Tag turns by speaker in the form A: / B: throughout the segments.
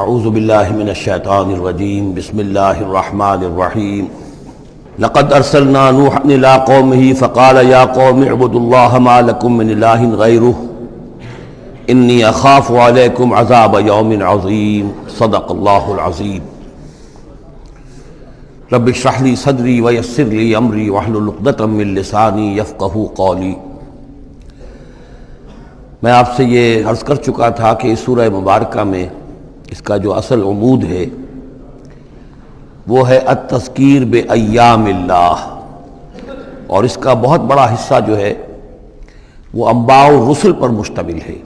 A: اعوذ باللہ من الشیطان الرجیم بسم اللہ الرحمن الرحیم لقد ارسلنا نوحا الى قومه فقال یا قوم اعبدوا اللہ ما لکم من الہ غیرہ انی اخاف علیکم عذاب یوم عظیم صدق اللہ العظیم رب اشرح لی صدری ویسر لی امری واحلل عقدۃ من لسانی یفقہوا قولی۔ میں آپ سے یہ عرض کر چکا تھا کہ اس سورہ مبارکہ میں اس کا جو اصل عمود ہے وہ ہے التذکیر بایام اللہ، اور اس کا بہت بڑا حصہ جو ہے وہ انباء الرسل پر مشتمل ہے۔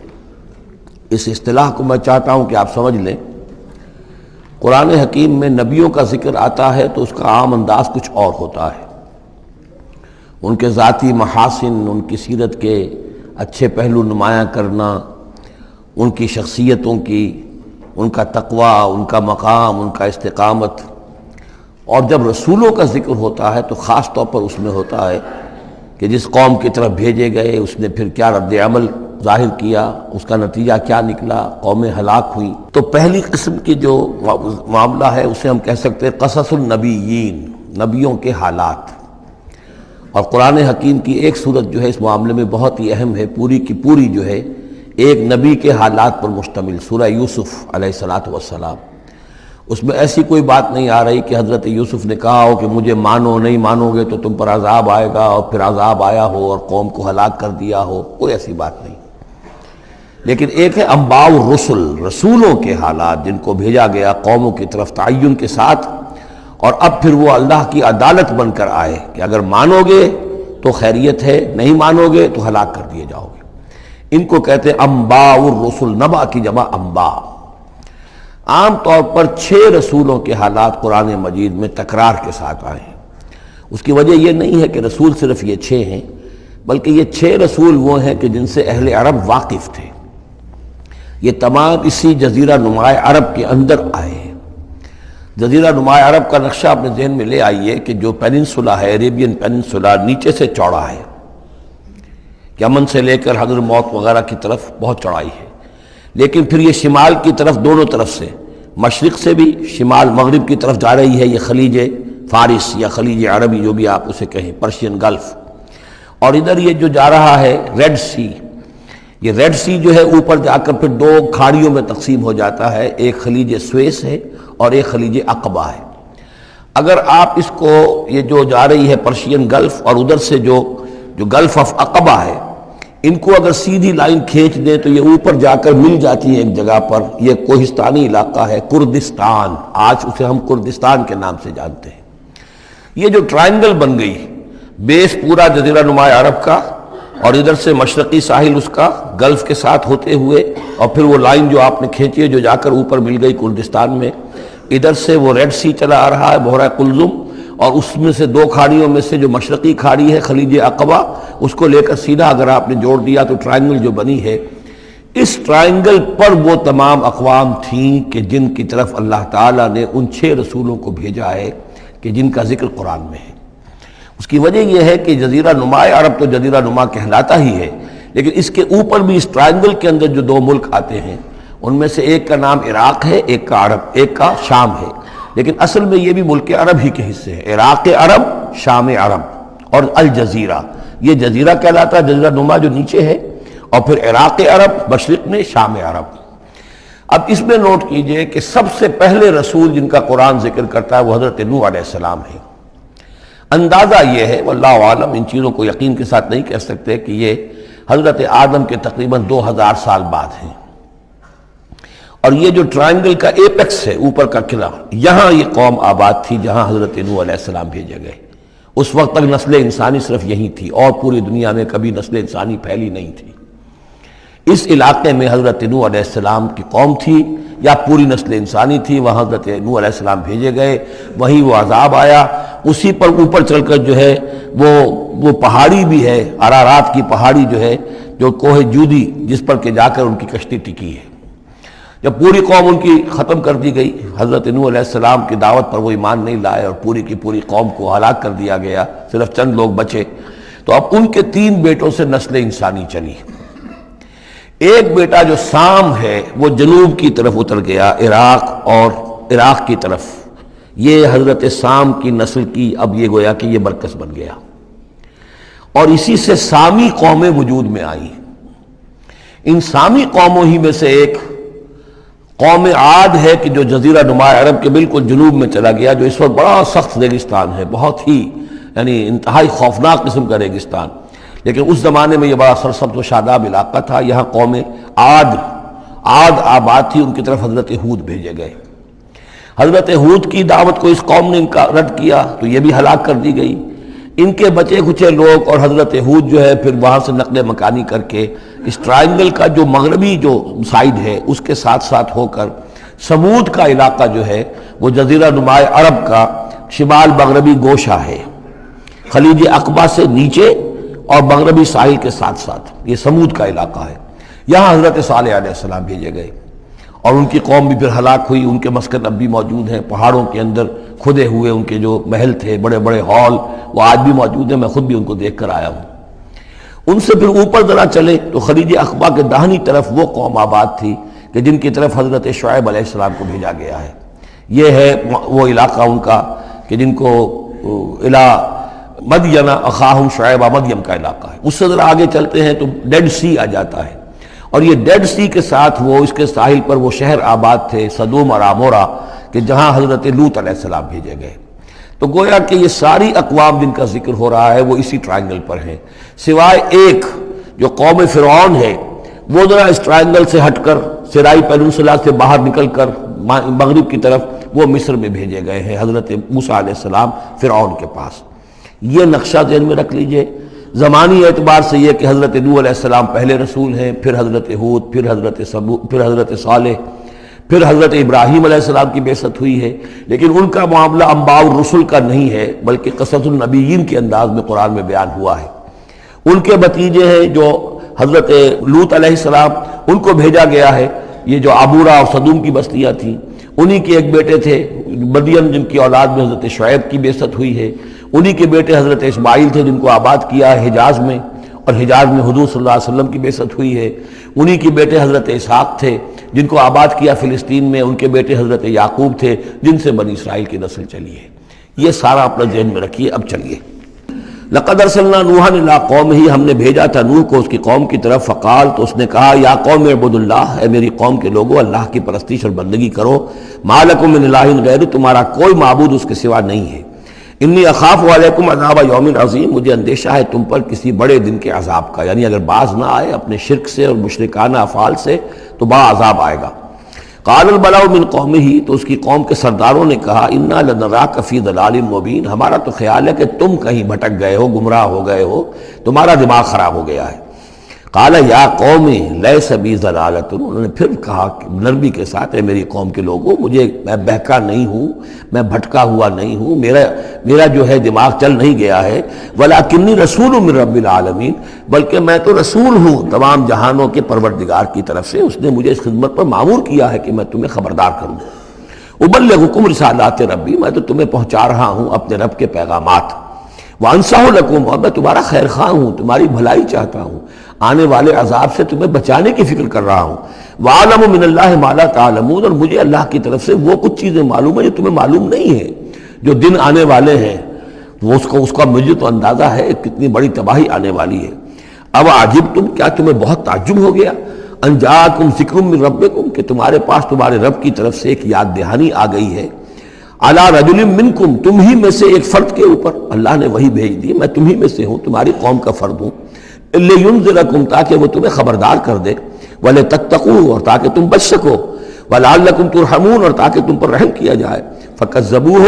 A: اس اصطلاح کو میں چاہتا ہوں کہ آپ سمجھ لیں۔ قرآن حکیم میں نبیوں کا ذکر آتا ہے تو اس کا عام انداز کچھ اور ہوتا ہے، ان کے ذاتی محاسن، ان کی سیرت کے اچھے پہلو نمایاں کرنا، ان کی شخصیتوں کی، ان کا تقوی، ان کا مقام، ان کا استقامت۔ اور جب رسولوں کا ذکر ہوتا ہے تو خاص طور پر اس میں ہوتا ہے کہ جس قوم کی طرف بھیجے گئے اس نے پھر کیا رد عمل ظاہر کیا، اس کا نتیجہ کیا نکلا، قومیں ہلاک ہوئیں۔ تو پہلی قسم کی جو معاملہ ہے اسے ہم کہہ سکتے ہیں قصص النبیین، نبیوں کے حالات۔ اور قرآن حکیم کی ایک صورت جو ہے اس معاملے میں بہت ہی اہم ہے، پوری کی پوری جو ہے ایک نبی کے حالات پر مشتمل، سورہ یوسف علیہ الصلوۃ والسلام۔ اس میں ایسی کوئی بات نہیں آ رہی کہ حضرت یوسف نے کہا ہو کہ مجھے مانو، نہیں مانو گے تو تم پر عذاب آئے گا، اور پھر عذاب آیا ہو اور قوم کو ہلاک کر دیا ہو، کوئی ایسی بات نہیں۔ لیکن ایک ہے انباء الرسل، رسولوں کے حالات جن کو بھیجا گیا قوموں کی طرف تعین کے ساتھ، اور اب پھر وہ اللہ کی عدالت بن کر آئے کہ اگر مانو گے تو خیریت ہے، نہیں مانو گے تو ہلاک کر دیے جاؤ گے۔ ان کو کہتے ہیں انباء الرسل، نبا کی جمع انباء۔ عام طور پر 6 رسولوں کے حالات قرآن مجید میں تکرار کے ساتھ آئے ہیں۔ اس کی وجہ یہ نہیں ہے کہ رسول صرف یہ 6 ہیں، بلکہ یہ 6 رسول وہ ہیں کہ جن سے اہل عرب واقف تھے۔ یہ تمام اسی جزیرہ نماء عرب کے اندر آئے ہیں۔ جزیرہ نماء عرب کا نقشہ اپنے ذہن میں لے آئیے کہ جو پیننسولا ہے، عربین پیننسولا، نیچے سے چوڑا ہے، یمن سے لے کر حضر موت وغیرہ کی طرف بہت چوڑائی ہے، لیکن پھر یہ شمال کی طرف دونوں طرف سے، مشرق سے بھی شمال مغرب کی طرف جا رہی ہے، یہ خلیج فارس یا خلیج عربی جو بھی آپ اسے کہیں، پرشین گلف۔ اور ادھر یہ جو جا رہا ہے ریڈ سی، یہ ریڈ سی جو ہے اوپر جا کر پھر 2 کھاڑیوں میں تقسیم ہو جاتا ہے، ایک خلیج سویس ہے اور ایک خلیج عقبہ ہے۔ اگر آپ اس کو، یہ جو جا رہی ہے پرشین گلف اور ادھر سے جو گلف آف عقبہ ہے، ان کو اگر سیدھی لائن کھینچ دیں تو یہ اوپر جا کر مل جاتی ہے ایک جگہ پر۔ یہ کوہستانی علاقہ ہے، کردستان، آج اسے ہم کردستان کے نام سے جانتے ہیں۔ یہ جو ٹرائنگل بن گئی، بیس پورا جزیرہ نماء عرب کا، اور ادھر سے مشرقی ساحل اس کا گلف کے ساتھ ہوتے ہوئے، اور پھر وہ لائن جو آپ نے کھینچی ہے جو جا کر اوپر مل گئی کردستان میں، ادھر سے وہ ریڈ سی چلا آ رہا ہے، بحیرہ قلزم، اور اس میں سے 2 کھاڑیوں میں سے جو مشرقی کھاڑی ہے خلیج عقبہ، اس کو لے کر سیدھا اگر آپ نے جوڑ دیا تو ٹرائنگل جو بنی ہے، اس ٹرائنگل پر وہ تمام اقوام تھیں کہ جن کی طرف اللہ تعالیٰ نے ان 6 رسولوں کو بھیجا ہے کہ جن کا ذکر قرآن میں ہے۔ اس کی وجہ یہ ہے کہ جزیرہ نماء عرب تو جزیرہ نما کہلاتا ہی ہے، لیکن اس کے اوپر بھی اس ٹرائنگل کے اندر جو 2 ملک آتے ہیں، ان میں سے ایک کا نام عراق ہے، ایک کا عرب، ایک کا شام ہے، لیکن اصل میں یہ بھی ملک عرب ہی کے حصے ہیں۔ عراق عرب، شام عرب، اور الجزیرہ، یہ جزیرہ کہلاتا ہے، جزیرہ نما جو نیچے ہے، اور پھر عراق عرب مشرق میں، شام عرب۔ اب اس میں نوٹ کیجئے کہ سب سے پہلے رسول جن کا قرآن ذکر کرتا ہے وہ حضرت نوح علیہ السلام ہے۔ اندازہ یہ ہے، واللہ عالم، ان چیزوں کو یقین کے ساتھ نہیں کہہ سکتے، کہ یہ حضرت آدم کے تقریباً 2000 سال بعد ہیں۔ اور یہ جو ٹرائنگل کا ایپیکس ہے، اوپر کا قلعہ، یہاں یہ قوم آباد تھی جہاں حضرت نوح علیہ السلام بھیجے گئے۔ اس وقت تک نسل انسانی صرف یہی تھی، اور پوری دنیا میں کبھی نسل انسانی پھیلی نہیں تھی۔ اس علاقے میں حضرت نوح علیہ السلام کی قوم تھی، یا پوری نسل انسانی تھی، وہاں حضرت نوح علیہ السلام بھیجے گئے، وہیں وہ عذاب آیا۔ اسی پر اوپر چل کر جو ہے وہ پہاڑی بھی ہے، ارارات کی پہاڑی جو ہے، جو کوہ جودی، جس پر کہ جا کر ان کی کشتی ٹکی ہے۔ جب پوری قوم ان کی ختم کر دی گئی، حضرت نوح علیہ السلام کی دعوت پر وہ ایمان نہیں لائے اور پوری کی پوری قوم کو ہلاک کر دیا گیا، صرف چند لوگ بچے، تو اب ان کے 3 بیٹوں سے نسل انسانی چلی۔ ایک بیٹا جو سام ہے وہ جنوب کی طرف اتر گیا، عراق کی طرف، یہ حضرت سام کی نسل کی اب یہ گویا کہ یہ مرکز بن گیا، اور اسی سے سامی قومیں وجود میں آئیں۔ ان سامی قوموں ہی میں سے ایک قوم عاد ہے کہ جو جزیرہ نما عرب کے بالکل جنوب میں چلا گیا، جو اس وقت بڑا سخت ریگستان ہے، بہت ہی یعنی انتہائی خوفناک قسم کا ریگستان، لیکن اس زمانے میں یہ بڑا سرسبز و شاداب علاقہ تھا۔ یہاں قوم عاد آباد تھی، ان کی طرف حضرت ہود بھیجے گئے۔ حضرت ہود کی دعوت کو اس قوم نے رد کیا تو یہ بھی ہلاک کر دی گئی۔ ان کے بچے کچے لوگ اور حضرت ہود جو ہے پھر وہاں سے نقل مکانی کر کے اس ٹرائنگل کا جو مغربی جو سائڈ ہے اس کے ساتھ ساتھ ہو کر سمود کا علاقہ جو ہے وہ جزیرہ نما عرب کا شمال مغربی گوشہ ہے، خلیج عقبہ سے نیچے اور مغربی ساحل کے ساتھ ساتھ یہ سمود کا علاقہ ہے۔ یہاں حضرت صالح علیہ السلام بھیجے گئے اور ان کی قوم بھی پھر ہلاک ہوئی۔ ان کے مسکن اب بھی موجود ہیں، پہاڑوں کے اندر کھدے ہوئے ان کے جو محل تھے، بڑے بڑے ہال، وہ آج بھی موجود ہیں، میں خود بھی ان کو دیکھ کر آیا ہوں۔ ان سے پھر اوپر ذرا چلے تو خلیج عقبہ کے داہنی طرف وہ قوم آباد تھی کہ جن کی طرف حضرت شعیب علیہ السلام کو بھیجا گیا ہے۔ یہ ہے وہ علاقہ ان کا کہ جن کو مدین اخاہم شعیب مدین کا علاقہ ہے۔ اس سے ذرا آگے چلتے ہیں تو ڈیڈ سی آ جاتا ہے، اور یہ ڈیڈ سی کے ساتھ وہ اس کے ساحل پر وہ شہر آباد تھے سدوم اور عمورہ کہ جہاں حضرت لوط علیہ السلام بھیجے گئے۔ تو گویا کہ یہ ساری اقوام جن کا ذکر ہو رہا ہے وہ اسی ٹرائنگل پر ہیں، سوائے ایک جو قوم فرعون ہے، وہ ذرا اس ٹرائنگل سے ہٹ کر سرائی پیننسلا سے باہر نکل کر مغرب کی طرف وہ مصر میں بھیجے گئے ہیں حضرت موسیٰ علیہ السلام فرعون کے پاس۔ یہ نقشہ ذہن میں رکھ لیجئے۔ زمانی اعتبار سے یہ کہ حضرت نوح علیہ السلام پہلے رسول ہیں، پھر حضرت ہود، پھر حضرت صالح، پھر حضرت ابراہیم علیہ السلام کی بعثت ہوئی ہے، لیکن ان کا معاملہ انباء الرسل کا نہیں ہے بلکہ قصص النبیین کے انداز میں قرآن میں بیان ہوا ہے۔ ان کے بھتیجے ہیں جو حضرت لوط علیہ السلام، ان کو بھیجا گیا ہے۔ یہ جو عبورہ اور صدوم کی بستیاں تھیں، انہی کے ایک بیٹے تھے مدین جن کی اولاد میں حضرت شعیب کی بعثت ہوئی ہے، انہی کے بیٹے حضرت اسماعیل تھے جن کو آباد کیا ہے حجاز میں، اور حجاز میں حضور صلی اللہ علیہ وسلم کی بعثت ہوئی ہے۔ انہی کے بیٹے حضرت اسحاق تھے جن کو آباد کیا فلسطین میں، ان کے بیٹے حضرت یعقوب تھے جن سے بنی اسرائیل کی نسل چلی ہے۔ یہ سارا اپنا ذہن میں رکھیے۔ اب چلیے، لقد ارسلنا نوحا الی قومہ، ہم نے بھیجا تھا نوح کو اس کی قوم کی طرف، فقال، تو اس نے کہا، یا قوم اعبدوا اللہ، اے میری قوم کے لوگو اللہ کی پرستش اور بندگی کرو، ما لکم من الہ غیرہ، تمہارا کوئی معبود اس کے سوا نہیں ہے، انی اخاف علیکم عذاب یوم عظیم، مجھے اندیشہ ہے تم پر کسی بڑے دن کے عذاب کا، یعنی اگر باز نہ آئے اپنے شرک سے اور مشرکانہ افعال سے تو بڑا عذاب آئے گا۔ قال الملأ من قومہ، تو اس کی قوم کے سرداروں نے کہا، انا لنراک فی ضلال مبین، ہمارا تو خیال ہے کہ تم کہیں بھٹک گئے ہو، گمراہ ہو گئے ہو، تمہارا دماغ خراب ہو گیا ہے۔ قال یا قوم لیس بی ضلالۃ، انہوں نے پھر کہا نرمی کے ساتھ، اے میری قوم کے لوگوں، میں بہکا نہیں ہوں، میں بھٹکا ہوا نہیں ہوں، میرا جو ہے دماغ چل نہیں گیا ہے، ولکنی رسول من رب العالمین، بلکہ میں تو رسول ہوں تمام جہانوں کے پروردگار کی طرف سے، اس نے مجھے اس خدمت پر مامور کیا ہے کہ میں تمہیں خبردار کروں۔ ابلغکم رسالات ربی، میں تو تمہیں پہنچا رہا ہوں اپنے رب کے پیغامات، وانصح لکم، اور میں تمہارا خیر خواہ ہوں، تمہاری بھلائی چاہتا ہوں، آنے والے عذاب سے تمہیں بچانے کی فکر کر رہا ہوں۔ وَعَلَمُ مِنَ اللَّهِ مَا لَا تَعْلَمُونَ، اور مجھے اللہ کی طرف سے وہ کچھ چیزیں معلوم ہیں جو تمہیں معلوم نہیں ہیں، جو دن آنے والے ہیں وہ اس کا مجھے تو اندازہ ہے کتنی بڑی تباہی آنے والی ہے۔ اب عجبتم، کیا تمہیں بہت تعجب ہو گیا، ان جاءکم ذکر من ربکم، کہ تمہارے پاس تمہارے رب کی طرف سے ایک یاد دہانی آ گئی ہے، علی رجل منکم، تم ہی میں سے ایک فرد کے اوپر اللہ نے وہی بھیج دی، میں تم ہی میں سے ہوں، تمہاری قوم کا فرد ہوں، لینذرکم، تاکہ وہ تمہیں خبردار کر دے، ولتتقوا، اور تاکہ تم بچ سکو، ولعلکم ترحمون، اور تاکہ تم پر رحم کیا جائے۔ فکذبوہ،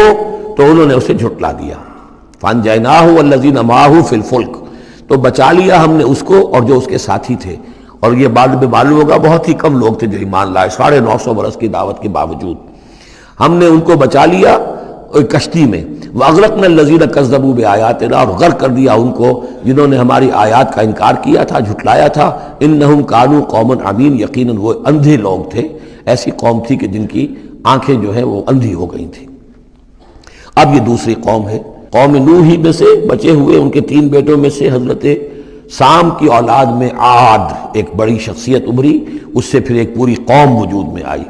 A: تو انہوں نے اسے جھٹلا دیا، فانجیناہ والذین معہ فی الفلک، تو بچا لیا ہم نے اس کو اور جو اس کے ساتھی تھے، اور یہ بعد میں معلوم ہوگا بہت ہی کم لوگ تھے جو ایمان لائے 950 برس کی دعوت کے باوجود، ہم نے ان کو بچا لیا کشتی میں۔ وَأَغْرَقْنَا الَّذِينَ كَذَّبُوا بِآيَاتِنَا، اور غرق کر دیا ان کو جنہوں نے ہماری آیات کا انکار کیا تھا، جھٹلایا تھا۔ إِنَّهُمْ كَانُوا قَوْمًا عَمِينَ، یقیناً وہ اندھے لوگ تھے، ایسی قوم تھی کہ جن کی آنکھیں جو ہیں وہ اندھی ہو گئی تھیں۔ اب یہ دوسری قوم ہے، قوم نوح ہی میں سے بچے ہوئے ان کے 3 بیٹوں میں سے حضرت سام کی اولاد میں عاد ایک بڑی شخصیت ابھری، اس سے پھر ایک پوری قوم وجود میں آئی۔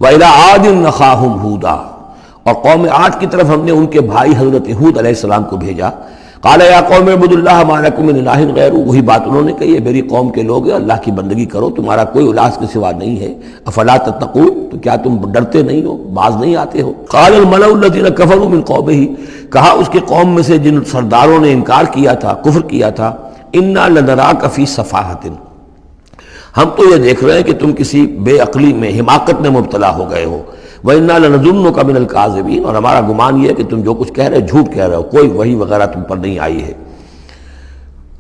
A: وَإِلَىٰ عَادٍ أَخَاهُمْ هُودًا، اور قوم عاد کی طرف ہم نے ان کے بھائی حضرت ہود علیہ السلام کو بھیجا۔ قَالَ يَا قَوْمِ اعْبُدُوا اللَّهَ مَا لَكُم مِّنْ إِلَٰهٍ غَيْرُهُ، وہی بات انہوں نے کہی ہے، میری قوم کے لوگ اللہ کی بندگی کرو، تمہارا کوئی الہ کے سوا نہیں ہے۔ افلا تتقون، تو کیا تم ڈرتے نہیں ہو، باز نہیں آتے ہو؟ قال الملأ الذين كفروا من قومه، کہا اس کے قوم میں سے جن سرداروں نے انکار کیا تھا، کفر کیا تھا، انا لنراک فی صفاحۃ، ہم تو یہ دیکھ رہے ہیں کہ تم کسی بے عقلی میں، حماقت میں مبتلا ہو گئے ہو۔ وَإِنَّا لَنَظُنُّكَ مِنَ الْكَاذِبِينَ، اور ہمارا گمان یہ ہے کہ تم جو کچھ کہہ رہے ہو جھوٹ کہہ رہے ہو، کوئی وحی وغیرہ تم پر نہیں آئی ہے۔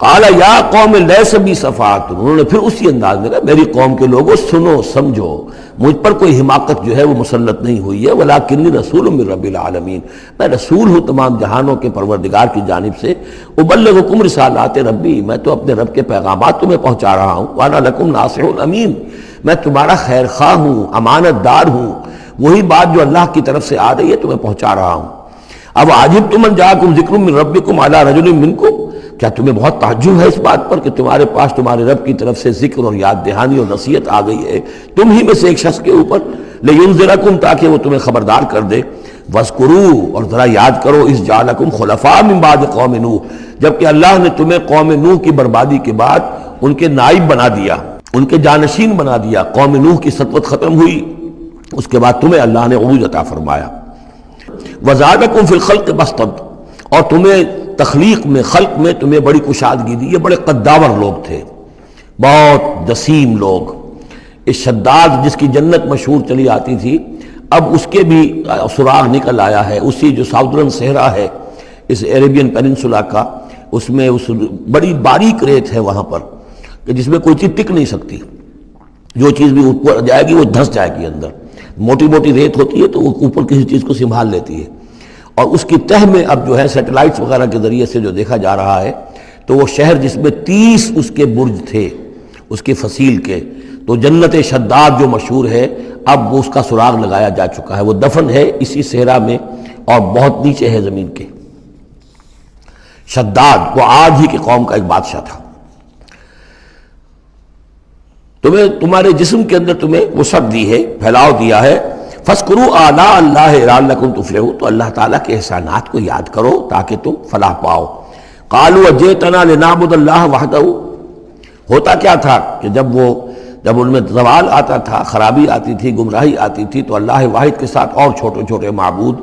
A: قَالَ يَا قَوْمِ لَيْسَ بِي صَفَاحَةٌ، انہوں نے پھر اسی انداز میں کہا میری قوم کے لوگوں سنو سمجھو، مجھ پر کوئی حماقت جو ہے وہ مسلط نہیں ہوئی ہے، وَلَٰكِنِّي رَسُولٌ مِّن رَّبِّ الْعَالَمِينَ، میں رسول ہوں تمام جہانوں کے پروردگار کی جانب سے، أُبَلِّغُكُمْ رِسَالَاتِ رَبِّی، میں تو اپنے رب کے پیغامات تمہیں پہنچا رہا ہوں، وَأَنَا لَكُمْ نَاصِحٌ أَمِینٌ، میں تمہارا خیر خواہ ہوں، امانت دار ہوں، وہی بات جو اللہ کی طرف سے آ رہی ہے تمہیں پہنچا رہا ہوں۔ اب عجبتم ان جاءکم ذکر من ربکم علی رجل منکم، کیا تمہیں بہت تعجب ہے اس بات پر کہ تمہارے پاس تمہارے رب کی طرف سے ذکر اور یاد دہانی اور نصیحت آ گئی ہے تم ہی میں سے ایک شخص کے اوپر، لینذرکم، تاکہ وہ تمہیں خبردار کر دے، واذکروا، اور ذرا یاد کرو، اذ جعلکم خلفاء من بعد قوم نوح، جبکہ اللہ نے تمہیں قوم نوح کی بربادی کے بعد ان کے نائب بنا دیا، ان کے جانشین بنا دیا، قوم نوح کی سطوت ختم ہوئی، اس کے بعد تمہیں اللہ نے عروج عطا فرمایا۔ وزادکم فی الخلق بسطۃ، اور تمہیں تخلیق میں، خلق میں تمہیں بڑی کشادگی دی، یہ بڑے قداور لوگ تھے، بہت جسیم لوگ۔ اس شداد جس کی جنت مشہور چلی آتی تھی، اب اس کے بھی سراغ نکل آیا ہے، اسی جو ساؤدرن صحرا ہے اس عربین پیننسولا کا، اس میں اس بڑی باریک ریت ہے وہاں پر کہ جس میں کوئی چیز ٹک نہیں سکتی، جو چیز بھی اوپر جائے گی وہ دھس جائے گی اندر، موٹی موٹی ریت ہوتی ہے تو وہ اوپر کسی چیز کو سنبھال لیتی ہے، اور اس کی تہ میں اب جو ہے سیٹلائٹس وغیرہ کے ذریعے سے جو دیکھا جا رہا ہے، تو وہ شہر جس میں 30 اس کے برج تھے اس کے فصیل کے، تو جنت شداد جو مشہور ہے اب وہ اس کا سراغ لگایا جا چکا ہے، وہ دفن ہے اسی صحرا میں اور بہت نیچے ہے زمین کے۔ شداد وہ عاد ہی کی قوم کا ایک بادشاہ تھا۔ تمہیں تمہارے جسم کے اندر تمہیں وسعت دی ہے، پھیلاؤ دیا ہے، فَاذْكُرُوا آلَاءَ اللَّهِ لَعَلَّكُمْ تُفْلِحُونَ، تو اللہ تعالیٰ کے احسانات کو یاد کرو تاکہ تم فلاح پاؤ۔ قَالُوا أَجِئْتَنَا لِنَعْبُدَ اللَّهَ وَحْدَهُ، ہوتا کیا تھا کہ جب ان میں زوال آتا تھا، خرابی آتی تھی، گمراہی آتی تھی، تو اللہ واحد کے ساتھ اور چھوٹے چھوٹے معبود،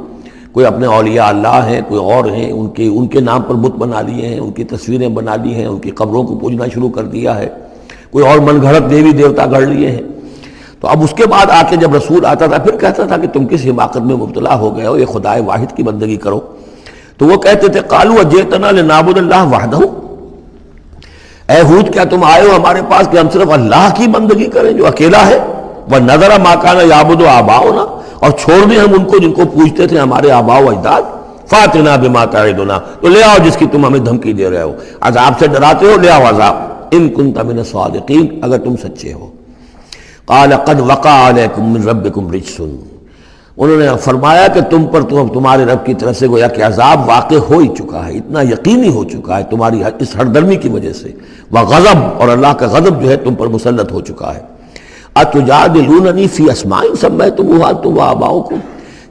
A: کوئی اپنے اولیاء اللہ ہیں، کوئی اور ہیں، ان کے نام پر بت بنا لیے ہیں، ان کی تصویریں بنا لی ہیں، ان کی قبروں کو پوجنا شروع کر دیا ہے، کوئی اور من گھڑت دیوی دیوتا گھڑ لیے ہیں۔ تو اب اس کے بعد آ کے جب رسول آتا تھا پھر کہتا تھا کہ تم کس حماقت میں مبتلا ہو گئے ہو، یہ خدائے واحد کی بندگی کرو، تو وہ کہتے تھے قالوا اجئتنا لنعبد اللہ وحدہ، اے ہود کیا تم آئے ہو ہمارے پاس کہ ہم صرف اللہ کی بندگی کریں جو اکیلا ہے، وَنَذَرَ مَا كَانَ يَعْبُدُ آبَاؤُنَا، اور چھوڑ دیں ہم ان کو جن کو پوجتے تھے ہمارے آباء و اجداد، فَأْتِنَا بِمَا تَعِدُنَا، تو لے آؤ جس کی تم ہمیں دھمکی دے رہے ہو، عذاب سے ڈراتے ہو، لے آؤ عذاب، ان كنت من الصادقین، اگر تم سچے ہو۔ قال قد وقع علیکم من ربکم رجس، انہوں نے فرمایا کہ تم پر تمہارے رب کی طرف سے گویا کہ عذاب واقع ہو ہی چکا ہے، اتنا یقینی ہو چکا ہے تمہاری اس ہردرمی کی وجہ سے، وغضب، اور اللہ کا غضب جو ہے تم پر مسلط ہو چکا ہے۔ اتجادلوننی فی اسماء سمیتموها انتم وآباؤکم،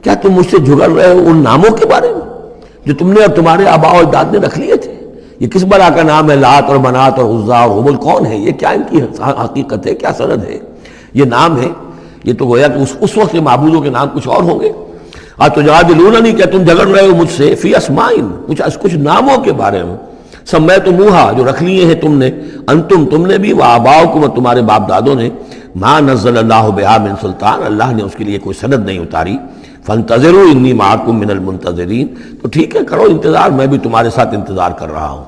A: کیا تم مجھ سے جھگڑ رہے ہو ان ناموں کے بارے میں جو تم نے اور تمہارے آباء و اجداد نے رکھ لیے تھے؟ یہ کس بلا کا نام ہے؟ لات اور منات اور عزا اور ہبل کون ہے یہ؟ کیا ان کی حقیقت ہے؟ کیا سند ہے؟ یہ نام ہے، یہ تو گویا کہ اس وقت کے معبودوں کے نام کچھ اور ہوں گے۔ اتجادلوننی، کیا تم جھگڑ رہے ہو مجھ سے فی اسماء، کچھ ناموں کے بارے میں، سمیتموها، جو رکھ لیے ہیں تم نے، انتم، تم نے بھی، وآباؤکم، اور تمہارے باپ دادوں نے، ما نزل اللہ بہا من سلطان، اللہ نے اس کے لیے کوئی سند نہیں اتاری، فانتظروا انی معکم من المنتظرین، تو ٹھیک ہے کرو انتظار، میں بھی تمہارے ساتھ انتظار کر رہا ہوں،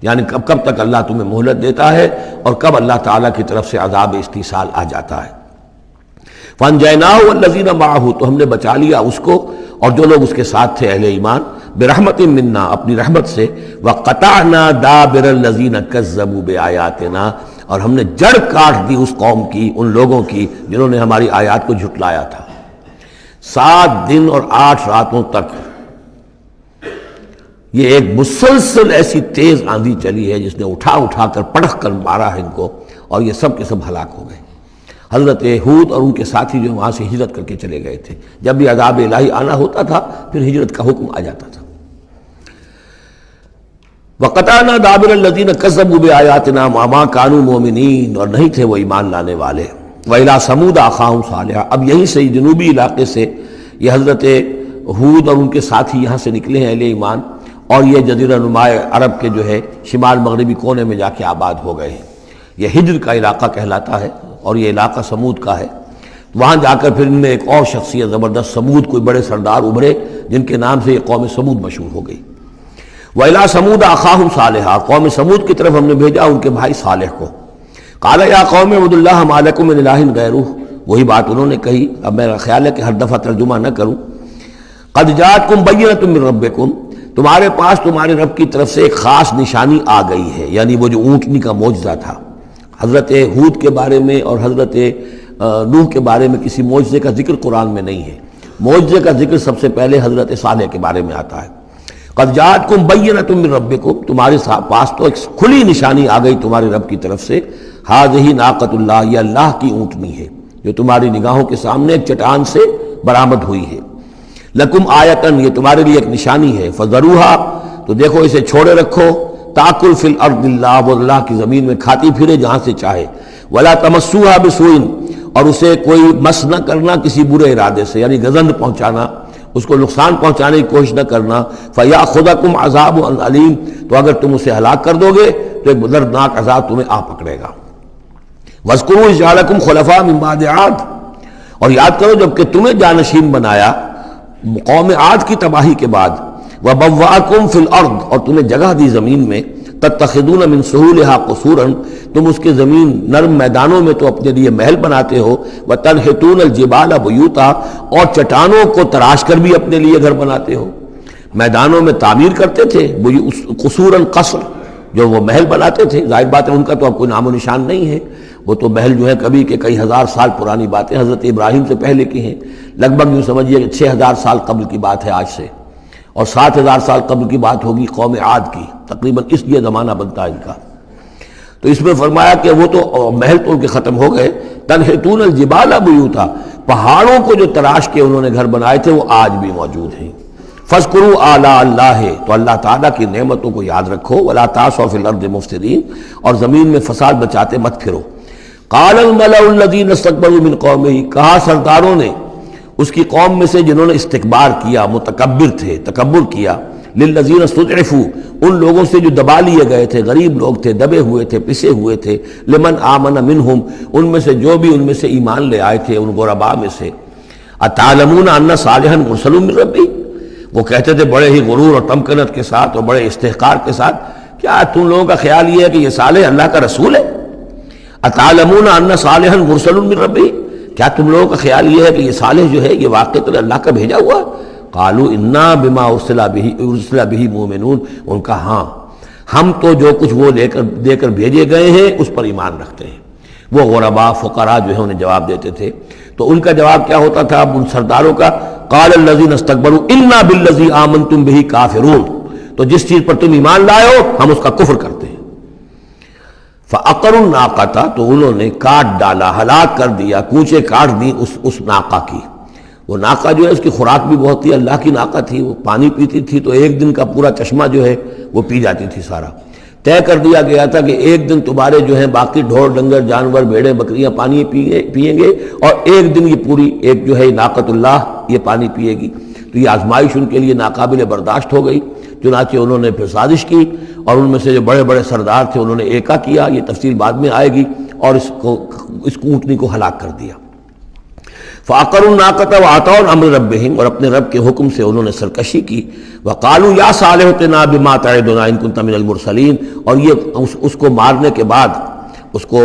A: یعنی کب تک اللہ تمہیں مہلت دیتا ہے اور کب اللہ تعالیٰ کی طرف سے عذاب استیصال آ جاتا ہے۔ فانجیناہ والذین معہ، تو ہم نے بچا لیا اس کو اور جو لوگ اس کے ساتھ تھے اہل ایمان، برحمت منا، اپنی رحمت سے، وقطعنا دابر الذین کذبوا بآیاتنا، اور ہم نے جڑ کاٹ دی اس قوم کی، ان لوگوں کی جنہوں نے ہماری آیات کو جھٹلایا تھا۔ 7 دن اور 8 راتوں تک یہ ایک مسلسل ایسی تیز آندھی چلی ہے جس نے اٹھا اٹھا کر پٹخ کر مارا ہے ان کو، اور یہ سب کے سب ہلاک ہو گئے۔ حضرت ہود اور ان کے ساتھی جو وہاں سے ہجرت کر کے چلے گئے تھے، جب بھی عذاب الہی آنا ہوتا تھا پھر ہجرت کا حکم آ جاتا تھا۔ وَقَطَعْنَا دَابِرَ الَّذِينَ كَذَّبُوا بِآيَاتِنَا وَمَا كَانُوا مُؤْمِنِينَ، اور نہیں تھے وہ ایمان لانے والے۔ وَإِلَىٰ ثَمُودَ أَخَاهُمْ صَالِحًا، اب یہیں سے جنوبی علاقے سے یہ حضرت ہود اور ان کے ساتھی یہاں سے نکلے ہیں اہل ایمان، اور یہ جزیرہ نما عرب کے جو ہے شمال مغربی کونے میں جا کے آباد ہو گئے ہیں۔ یہ ہجر کا علاقہ کہلاتا ہے اور یہ علاقہ سمود کا ہے۔ وہاں جا کر پھر ان میں ایک اور شخصیت زبردست سمود کوئی بڑے سردار ابھرے جن کے نام سے یہ قوم سمود مشہور ہو گئی۔ وَإِلَىٰ ثَمُودَ أَخَاهُمْ صَالِحًا، قوم سمود کی طرف ہم نے بھیجا ان کے بھائی صالح کو۔ قَالَ يَا قَوْمِ اعْبُدُوا اللَّهَ مَا لَكُم مِّنْ إِلَٰهٍ غَيْرُهُ، وہی بات انہوں نے کہی۔ اب میرا خیال ہے کہ ہر دفعہ ترجمہ نہ کروں۔ قَدْ جَاءَتْكُمْ بَيِّنَةٌ مِّن رَبِّكُمْ، تمہارے پاس تمہارے رب کی طرف سے ایک خاص نشانی آ گئی ہے، یعنی وہ جو اونٹنی کا معجزہ تھا۔ حضرت ہود کے بارے میں اور حضرت نوح کے بارے میں کسی معجزے کا ذکر قرآن میں نہیں ہے۔ معجزے کا ذکر سب سے پہلے حضرت صالح کے بارے میں آتا ہے۔ قد جاءتکم بینۃ من ربکم، تمہارے پاس تو ایک کھلی نشانی آ گئی تمہارے رب کی طرف سے۔ ھذہ ناقۃ اللہ، یہ اللہ کی اونٹنی ہے جو تمہاری نگاہوں کے سامنے ایک چٹان سے برآمد ہوئی ہے۔ لکم آیۃ، یہ تمہارے لیے ایک نشانی ہے۔ فذروھا، تو دیکھو اسے چھوڑے رکھو۔ تاکل فی الارض اللہ، وہ اللہ کی زمین میں کھاتی پھرے جہاں سے چاہے۔ ولا تمسوھا بسوء، اور اسے کوئی مس نہ کرنا کسی برے ارادے سے، یعنی گزند پہنچانا، اس کو نقصان پہنچانے کی کوشش نہ کرنا۔ فیاخذکم عذاب علیم، تو اگر تم اسے ہلاک کر دو گے تو ایک دردناک عذاب تمہیں آ پکڑے گا۔ واذکروا اذ جعلکم خلفاء من بعد عاد، اور یاد کرو جب کہ تمہیں جانشین بنایا قوم عاد کی تباہی کے بعد۔ وبوأکم فی الارض، اور تمہیں جگہ دی زمین میں۔ تتخذون من سہولها قصورا، تم اس کے زمین نرم میدانوں میں تو اپنے لیے محل بناتے ہو۔ وتنحتون الجبال بیوتا، اور چٹانوں کو تراش کر بھی اپنے لیے گھر بناتے ہو۔ میدانوں میں تعمیر کرتے تھے قصورا، قصر جو وہ محل بناتے تھے، ظاہر بات ہے ان کا تو اب کوئی نام و نشان نہیں ہے، وہ تو محل جو ہے کبھی کہ کئی ہزار سال پرانی باتیں حضرت ابراہیم سے پہلے کی ہیں، لگ بھگ یوں سمجھیے کہ 6000 سال قبل کی بات ہے آج سے، اور 7000 سال قبل کی بات ہوگی قوم عاد کی، تقریباً اس لیے زمانہ بنتا ہے ان کا۔ تو اس میں فرمایا کہ وہ تو محل تو ان کے ختم ہو گئے۔ تنحتون الجبال بیوتا، پہاڑوں کو جو تراش کے انہوں نے گھر بنائے تھے وہ آج بھی موجود ہیں۔ فاذکروا آلاء اللہ، تو اللہ تعالیٰ کی نعمتوں کو یاد رکھو۔ ولا تعثوا فی الارض مفسدین، اور زمین میں فساد بچاتے مت پھرو۔ قال الملأ الذین استکبروا من قومہ، کہا سرداروں نے اس کی قوم میں سے جنہوں نے استکبار کیا، متکبر تھے، تکبر کیا، للذین استضعفوا، ان لوگوں سے جو دبا لیے گئے تھے، غریب لوگ تھے، دبے ہوئے تھے، پسے ہوئے تھے، لمن آمن منہم، ان میں سے جو بھی ان میں سے ایمان لے آئے تھے ان غرباء میں سے۔ اتعلمون ان صالحا مرسل من ربی، وہ کہتے تھے بڑے ہی غرور اور تمکنت کے ساتھ اور بڑے استحقار کے ساتھ، کیا تم لوگوں کا خیال یہ ہے کہ یہ صالح اللہ کا رسول ہے؟ اتعلمون ان صالحا مرسل من ربی، کیا تم لوگوں کا خیال یہ ہے کہ یہ صالح جو ہے یہ واقعی اللہ کا بھیجا ہوا؟ قالوا انا بما ارسل به مؤمنون، ان کا ہاں ہم تو جو کچھ وہ دے کر بھیجے گئے ہیں اس پر ایمان رکھتے ہیں۔ وہ غرباء فقراء جو ہے انہیں جواب دیتے تھے، تو ان کا جواب کیا ہوتا تھا اب ان سرداروں کا؟ قال الذین استکبروا انا بالذی آمنتم به کافرون، تو جس چیز پر تم ایمان لائے ہو ہم اس کا کفر کرتے ہیں۔ فعقروا الناقۃ، تو انہوں نے کاٹ ڈالا، ہلاک کر دیا، کوچے کاٹ دی اس ناقہ کی۔ وہ ناقہ جو ہے اس کی خوراک بھی بہت تھی، اللہ کی ناقہ تھی، وہ پانی پیتی تھی تو ایک دن کا پورا چشمہ جو ہے وہ پی جاتی تھی سارا۔ طے کر دیا گیا تھا کہ ایک دن تمہارے جو ہیں باقی ڈھور ڈنگر جانور بھیڑیں بکریاں پانی پئیں گے، اور ایک دن یہ پوری ایک جو ہے ناقۃ اللہ یہ پانی پیے گی۔ تو یہ آزمائش ان کے لیے ناقابل برداشت ہو گئی، چنانچہ انہوں نے پھر سازش کی، اور ان میں سے جو بڑے بڑے سردار تھے انہوں نے ایکا کیا، یہ تفصیل بعد میں آئے گی، اور اس اونٹنی کو ہلاک کر دیا۔ فعقروا الناقۃ وعتوا امر ربہم، اور اپنے رب کے حکم سے انہوں نے سرکشی کی۔ وقالوا یا صالح ائتنا بما تعدنا ان کنت من المرسلین، اور یہ اس کو مارنے کے بعد اس کو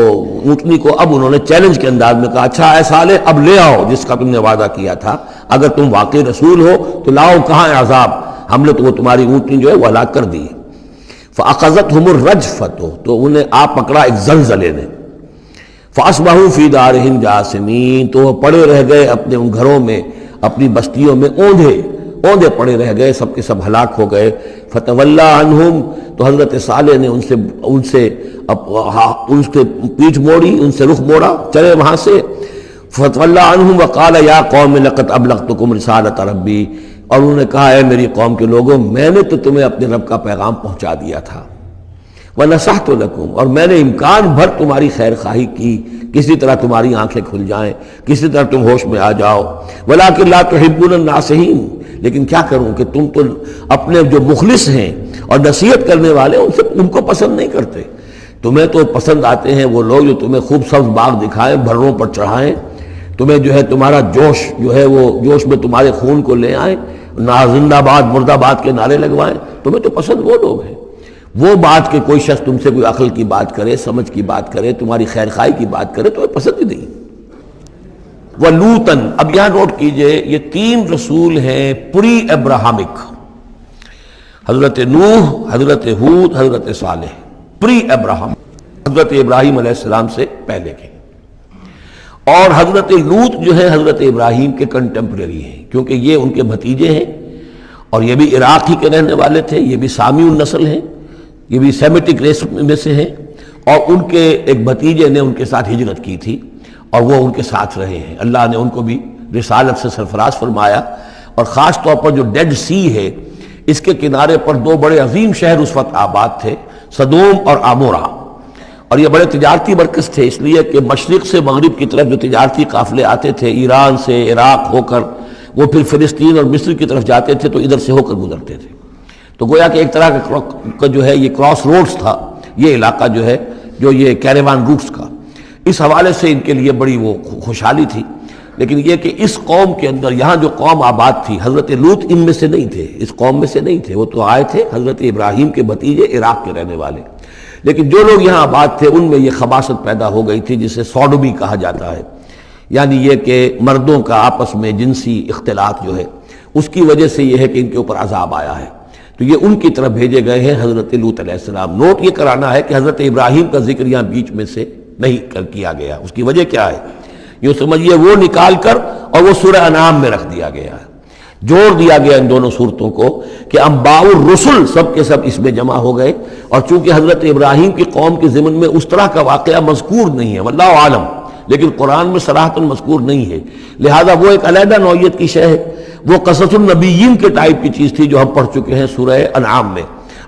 A: اونٹنی کو اب انہوں نے چیلنج کے انداز میں کہا، اچھا اے صالح اب لے آؤ جس کا تم نے وعدہ کیا تھا، اگر تم واقعی رسول ہو تو لاؤ، کہاں ہے عذاب؟ ہم نے تو وہ تمہاری اونٹنی جو ہے وہ ہلاک کر دی۔ فاخذتهم الرجفۃ، تو انہیں آ پکڑا ایک زلزلے نے۔ فاصبحوا فی دارہم جاثمین، تو وہ پڑے رہ گئے اپنے ان گھروں میں، اپنی بستیوں میں اوندھے، اوندے پڑے رہ گئے، سب کے سب ہلاک ہو گئے۔ فتولی عنہم، تو حضرت صالح نے ان سے پیٹھ موڑی، ان سے رخ موڑا، چلے وہاں سے۔ فتولی عنہم وقال یا قوم لقد ابلغتکم رسالۃ ربی، اور انہوں نے کہا اے میری قوم کے لوگوں، میں نے تو تمہیں اپنے رب کا پیغام پہنچا دیا تھا، وَنَصَحْتُ لَكُمْ، اور میں نے امکان بھر تمہاری خیر خواہی کی، کسی طرح تمہاری آنکھیں کھل جائیں، کسی طرح تم ہوش میں آ جاؤ، وَلَٰكِن لَا تُحِبُّونَ النَّاصِحِينَ، لیکن کیا کروں کہ تم تو اپنے جو مخلص ہیں اور نصیحت کرنے والے ان کو پسند نہیں کرتے۔ تمہیں تو پسند آتے ہیں وہ لوگ جو تمہیں خوب سبز باغ دکھائیں، بھروں پر چڑھائیں، تمہیں جو ہے تمہارا جوش جو ہے وہ جوش میں تمہارے خون کو لے آئیں، زندہ باد مردہ باد کے نعرے لگوائیں، تمہیں تو پسند وہ لوگ ہیں۔ وہ بات کہ کوئی شخص تم سے کوئی عقل کی بات کرے، سمجھ کی بات کرے، تمہاری خیر خواہی کی بات کرے، تمہیں پسند ہی نہیں۔ وَلُوطًا، اب یہاں نوٹ کیجئے یہ 3 رسول ہیں پری ابراہمک، حضرت نوح، حضرت ہود، حضرت صالح، پری ابراہم، حضرت ابراہیم علیہ السلام سے پہلے کے۔ اور حضرت لوط جو ہے حضرت ابراہیم کے کنٹمپریری ہیں، کیونکہ یہ ان کے بھتیجے ہیں، اور یہ بھی عراق ہی کے رہنے والے تھے، یہ بھی سامی النسل ہیں، یہ بھی سیمیٹک ریس میں سے ہیں، اور ان کے ایک بھتیجے نے ان کے ساتھ ہجرت کی تھی اور وہ ان کے ساتھ رہے ہیں۔ اللہ نے ان کو بھی رسالت سے سرفراز فرمایا، اور خاص طور پر جو ڈیڈ سی ہے اس کے کنارے پر 2 بڑے عظیم شہر اس وقت آباد تھے، سدوم اور عمورہ، اور یہ بڑے تجارتی مرکز تھے، اس لیے کہ مشرق سے مغرب کی طرف جو تجارتی قافلے آتے تھے ایران سے عراق ہو کر وہ پھر فلسطین اور مصر کی طرف جاتے تھے تو ادھر سے ہو کر گزرتے تھے، تو گویا کہ ایک طرح کا جو ہے یہ کراس روڈز تھا یہ علاقہ جو ہے، جو یہ کیریوان روٹس کا، اس حوالے سے ان کے لیے بڑی وہ خوشحالی تھی۔ لیکن یہ کہ اس قوم کے اندر یہاں جو قوم آباد تھی، حضرت لوط ان میں سے نہیں تھے، اس قوم میں سے نہیں تھے، وہ تو آئے تھے حضرت ابراہیم کے بھتیجے عراق کے رہنے والے، لیکن جو لوگ یہاں آباد تھے ان میں یہ خباثت پیدا ہو گئی تھی جسے سوڈومی کہا جاتا ہے، یعنی یہ کہ مردوں کا آپس میں جنسی اختلاط جو ہے اس کی وجہ سے یہ ہے کہ ان کے اوپر عذاب آیا ہے، تو یہ ان کی طرف بھیجے گئے ہیں حضرت لوط علیہ السلام۔ نوٹ یہ کرانا ہے کہ حضرت ابراہیم کا ذکر یہاں بیچ میں سے نہیں کیا گیا، اس کی وجہ کیا ہے یوں سمجھیے وہ نکال کر اور وہ سورہ انعام میں رکھ دیا گیا ہے، جوڑ دیا گیا ان دونوں صورتوں کو کہ انباء الرسل سب کے سب اس میں جمع ہو گئے، اور چونکہ حضرت ابراہیم کی قوم کے ضمن میں اس طرح کا واقعہ مذکور نہیں ہے واللہ عالم، لیکن قرآن میں صراحتاً مذکور نہیں ہے، لہذا وہ ایک علیحدہ نوعیت کی شے ہے، وہ قصص النبیین کے ٹائپ کی چیز تھی جو ہم پڑھ چکے ہیں سورہ انعام میں،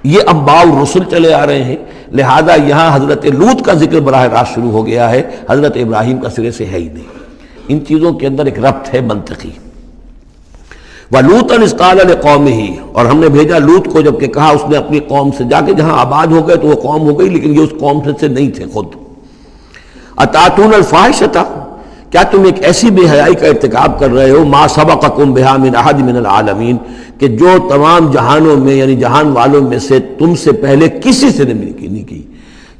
A: یہ انباء الرسل چلے آ رہے ہیں، لہذا یہاں حضرت لوط کا ذکر براہ راست شروع ہو گیا ہے، حضرت ابراہیم کا سرے سے ہے ہی نہیں۔ ان چیزوں کے اندر ایک ربط ہے منطقی۔ وَلُوطًا إِذْ قَالَ لِقَوْمِهِ، اور ہم نے بھیجا لوط کو جب کہ کہا اس نے اپنی قوم سے، جا کے جہاں آباد ہو گئے تو وہ قوم ہو گئی لیکن یہ اس قوم سے نہیں تھے خود۔ أَتَأْتُونَ الْفَاحِشَةَ، کیا تم ایک ایسی بے حیائی کا ارتکاب کر رہے ہو، مَا سَبَقَكُم بِهَا مِنْ أَحَدٍ مِنَ الْعَالَمِينَ، کہ جو تمام جہانوں میں یعنی جہان والوں میں سے تم سے پہلے کسی سے نہیں کی،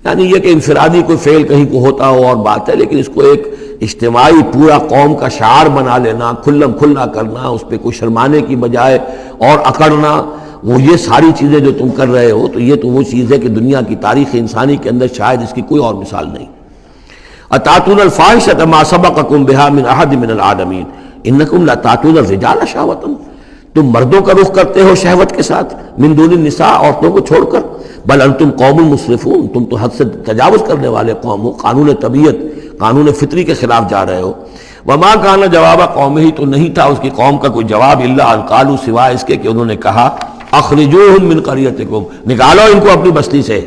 A: یعنی یہ کہ انفرادی کوئی فعل کہیں کو ہوتا ہو اور بات ہے، لیکن اس کو ایک اجتماعی پورا قوم کا شعار بنا لینا، کھلم کھلا کرنا، اس پہ کوئی شرمانے کی بجائے اور اکڑنا، وہ یہ ساری چیزیں جو تم کر رہے ہو تو یہ تو وہ چیز ہے کہ دنیا کی تاریخ انسانی کے اندر شاید اس کی کوئی اور مثال نہیں۔ أَتَأْتُونَ الْفَاحِشَةَ مَا سَبَقَكُم بِهَا مِنْ أَحَدٍ مِنَ الْعَالَمِينَ إِنَّكُمْ لَتَأْتُونَ الرِّجَالَ شَهْوَةً، تم مردوں کا رخ کرتے ہو شہوت کے ساتھ، مِن دُونِ النِّسَاء، عورتوں کو چھوڑ کر، بل انتم قوم مسرفون، تم تو حد سے تجاوز کرنے والے قوم ہو، قانون طبیعت قانون فطری کے خلاف جا رہے ہو۔ وما کان جواب قومہ، تو نہیں تھا اس کی قوم کا کوئی جواب، الا ان قالوا، سوائے اس کے کہ انہوں نے کہا اخرجوہم من قریتکم، نکالو ان کو اپنی بستی سے،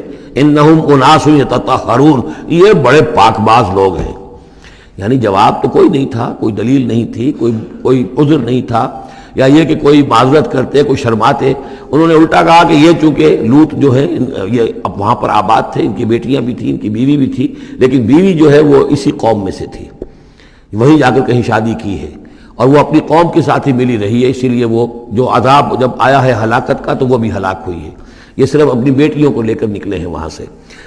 A: انہم اناس یتطہرون، یہ بڑے پاک باز لوگ ہیں۔ یعنی جواب تو کوئی نہیں تھا، کوئی دلیل نہیں تھی، کوئی عذر نہیں تھا، یا یہ کہ کوئی معذرت کرتے، کوئی شرماتے، انہوں نے الٹا کہا کہ یہ چونکہ لوط جو ہے یہ اب وہاں پر آباد تھے، ان کی بیٹیاں بھی تھیں، ان کی بیوی بھی تھی، لیکن بیوی جو ہے وہ اسی قوم میں سے تھی، وہیں جا کر کہیں شادی کی ہے، اور وہ اپنی قوم کے ساتھ ہی ملی رہی ہے، اسی لیے وہ جو عذاب جب آیا ہے ہلاکت کا تو وہ بھی ہلاک ہوئی ہے۔ یہ صرف اپنی بیٹیوں کو لے کر نکلے ہیں وہاں سے،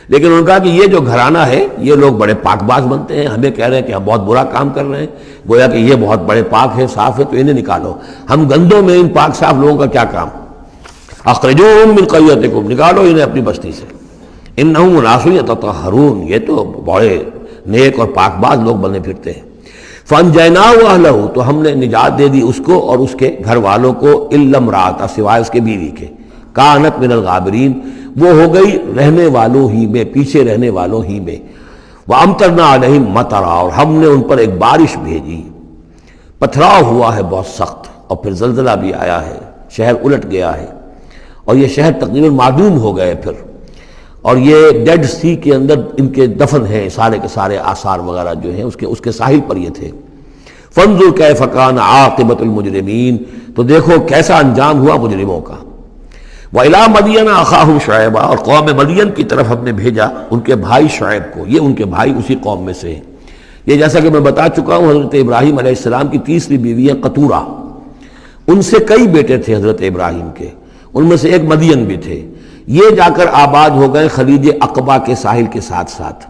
A: لیکن انہوں نے کہا کہ یہ جو گھرانہ ہے یہ لوگ بڑے پاک باز بنتے ہیں، ہمیں کہہ رہے ہیں کہ ہم بہت برا کام کر رہے ہیں، گویا کہ یہ بہت بڑے پاک ہے، صاف ہے، تو انہیں نکالو، ہم گندوں میں ان پاک صاف لوگوں کا کیا کام، اخرجوہم من قریتکم، نکالو انہیں اپنی بستی سے، انہم اناس یتطہرون، یہ تو بڑے نیک اور پاک باز لوگ بنے پھرتے ہیں۔ فَأَنْجَيْنَاهُ وَأَهْلَهُ، تو ہم نے نجات دے دی اس کو اور اس کے گھر والوں کو، إِلَّا امْرَأَتَهُ، سوائے اس کے بیوی کے، كَانَتْ مِنَ الْغَابِرِينَ، وہ ہو گئی رہنے والوں ہی میں، پیچھے رہنے والوں ہی میں۔ وَأَمْطَرْنَا عَلَيْهِمْ مَطَرًا، اور ہم نے ان پر ایک بارش بھیجی، پتھراؤ ہوا ہے بہت سخت، اور پھر زلزلہ بھی آیا ہے، شہر الٹ گیا ہے، اور یہ شہر تقریباً معدوم ہو گئے پھر، اور یہ ڈیڈ سی کے اندر ان کے دفن ہیں، سارے کے سارے آثار وغیرہ جو ہیں اس کے ساحل پر یہ تھے۔ فانظر کیف کان عاقبۃ المجرمین، تو دیکھو کیسا انجام ہوا مجرموں کا۔ وَإِلَىٰ مَدْيَنَ أَخَاهُمْ شُعَيْبًا، اور قوم مدین کی طرف ہم نے بھیجا ان کے بھائی شعیب کو، یہ ان کے بھائی اسی قوم میں سے ہیں۔ یہ جیسا کہ میں بتا چکا ہوں، حضرت ابراہیم علیہ السلام کی تیسری بیوی ہے قطورہ، ان سے کئی بیٹے تھے حضرت ابراہیم کے، ان میں سے ایک مدین بھی تھے۔ یہ جا کر آباد ہو گئے خلیج عقبہ کے ساحل کے ساتھ ساتھ،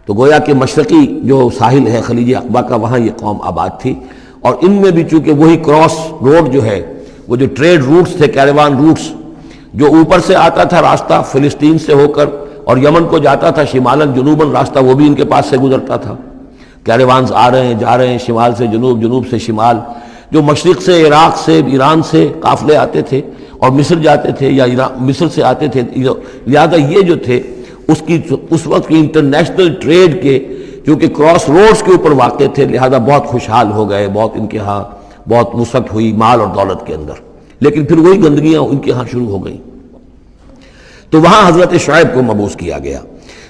A: تو گویا کہ مشرقی جو ساحل ہے خلیج عقبہ کا، وہاں یہ قوم آباد تھی، اور ان میں بھی چونکہ وہی کراس روڈ جو ہے، وہ جو ٹریڈ روٹس تھے، کیروان روٹس، جو اوپر سے آتا تھا راستہ فلسطین سے ہو کر اور یمن کو جاتا تھا شمالاً جنوباً راستہ، وہ بھی ان کے پاس سے گزرتا تھا۔ کیروانز آ رہے ہیں جا رہے ہیں، شمال سے جنوب، جنوب سے شمال، جو مشرق سے عراق سے ایران سے قافلے آتے تھے اور مصر جاتے تھے، یا مصر سے آتے تھے، لہذا یہ جو تھے اس وقت کی انٹرنیشنل ٹریڈ کے کیونکہ کراس روڈز کے اوپر واقع تھے، لہذا بہت خوشحال ہو گئے، بہت ان کے ہاں بہت وسعت ہوئی مال اور دولت کے اندر، لیکن پھر وہی گندگیاں ان کے ہاں شروع ہو گئیں، تو وہاں حضرت شعیب کو مبعوث کیا گیا۔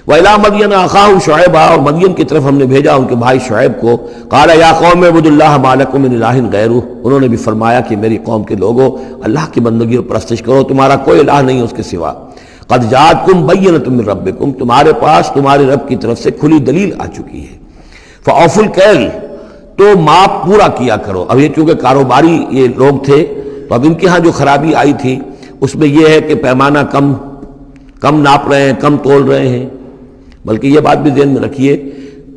A: وَإِلَىٰ مَدْيَنَ أَخَاهُمْ شُعَيْبًا، اور مدین کی طرف ہم نے بھیجا ان کے بھائی شعیب کو۔ قَالَ يَا قَوْمِ اعْبُدُوا اللَّهَ مَا لَكُم مِّنْ إِلَٰهٍ غَيْرُهُ، انہوں نے بھی فرمایا کہ میری قوم کے لوگوں، اللہ کی بندگی اور پرستش کرو، تمہارا کوئی الہ نہیں ہے اس کے سوا۔ قَدْ جَاءَتْكُم بَيِّنَةٌ مِّن رَّبِّكُم، تمہارے پاس تمہارے رب کی طرف سے کھلی دلیل آ چکی ہے۔ فَأَوْفُوا الْكَيْلَ، تو ماپ پورا کیا کرو۔ اب یہ چونکہ کاروباری یہ لوگ تھے، تو اب ان کے ہاں جو خرابی آئی تھی اس میں یہ ہے کہ پیمانہ کم ناپ رہے ہیں، کم تول رہے ہیں، بلکہ یہ بات بھی ذہن میں رکھیے،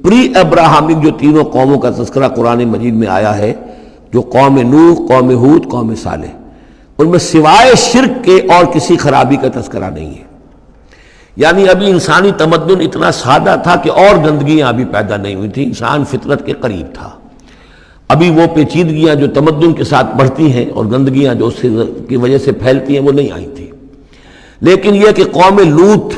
A: پری ابراہمک جو تینوں قوموں کا تذکرہ قرآن مجید میں آیا ہے، جو قوم نوح، قوم ہود، قوم صالح، ان میں سوائے شرک کے اور کسی خرابی کا تذکرہ نہیں ہے۔ یعنی ابھی انسانی تمدن اتنا سادہ تھا کہ اور گندگیاں ابھی پیدا نہیں ہوئی تھیں، انسان فطرت کے قریب تھا، ابھی وہ پیچیدگیاں جو تمدن کے ساتھ بڑھتی ہیں اور گندگیاں جو اس کی وجہ سے پھیلتی ہیں وہ نہیں آئی تھی۔ لیکن یہ کہ قوم لوط،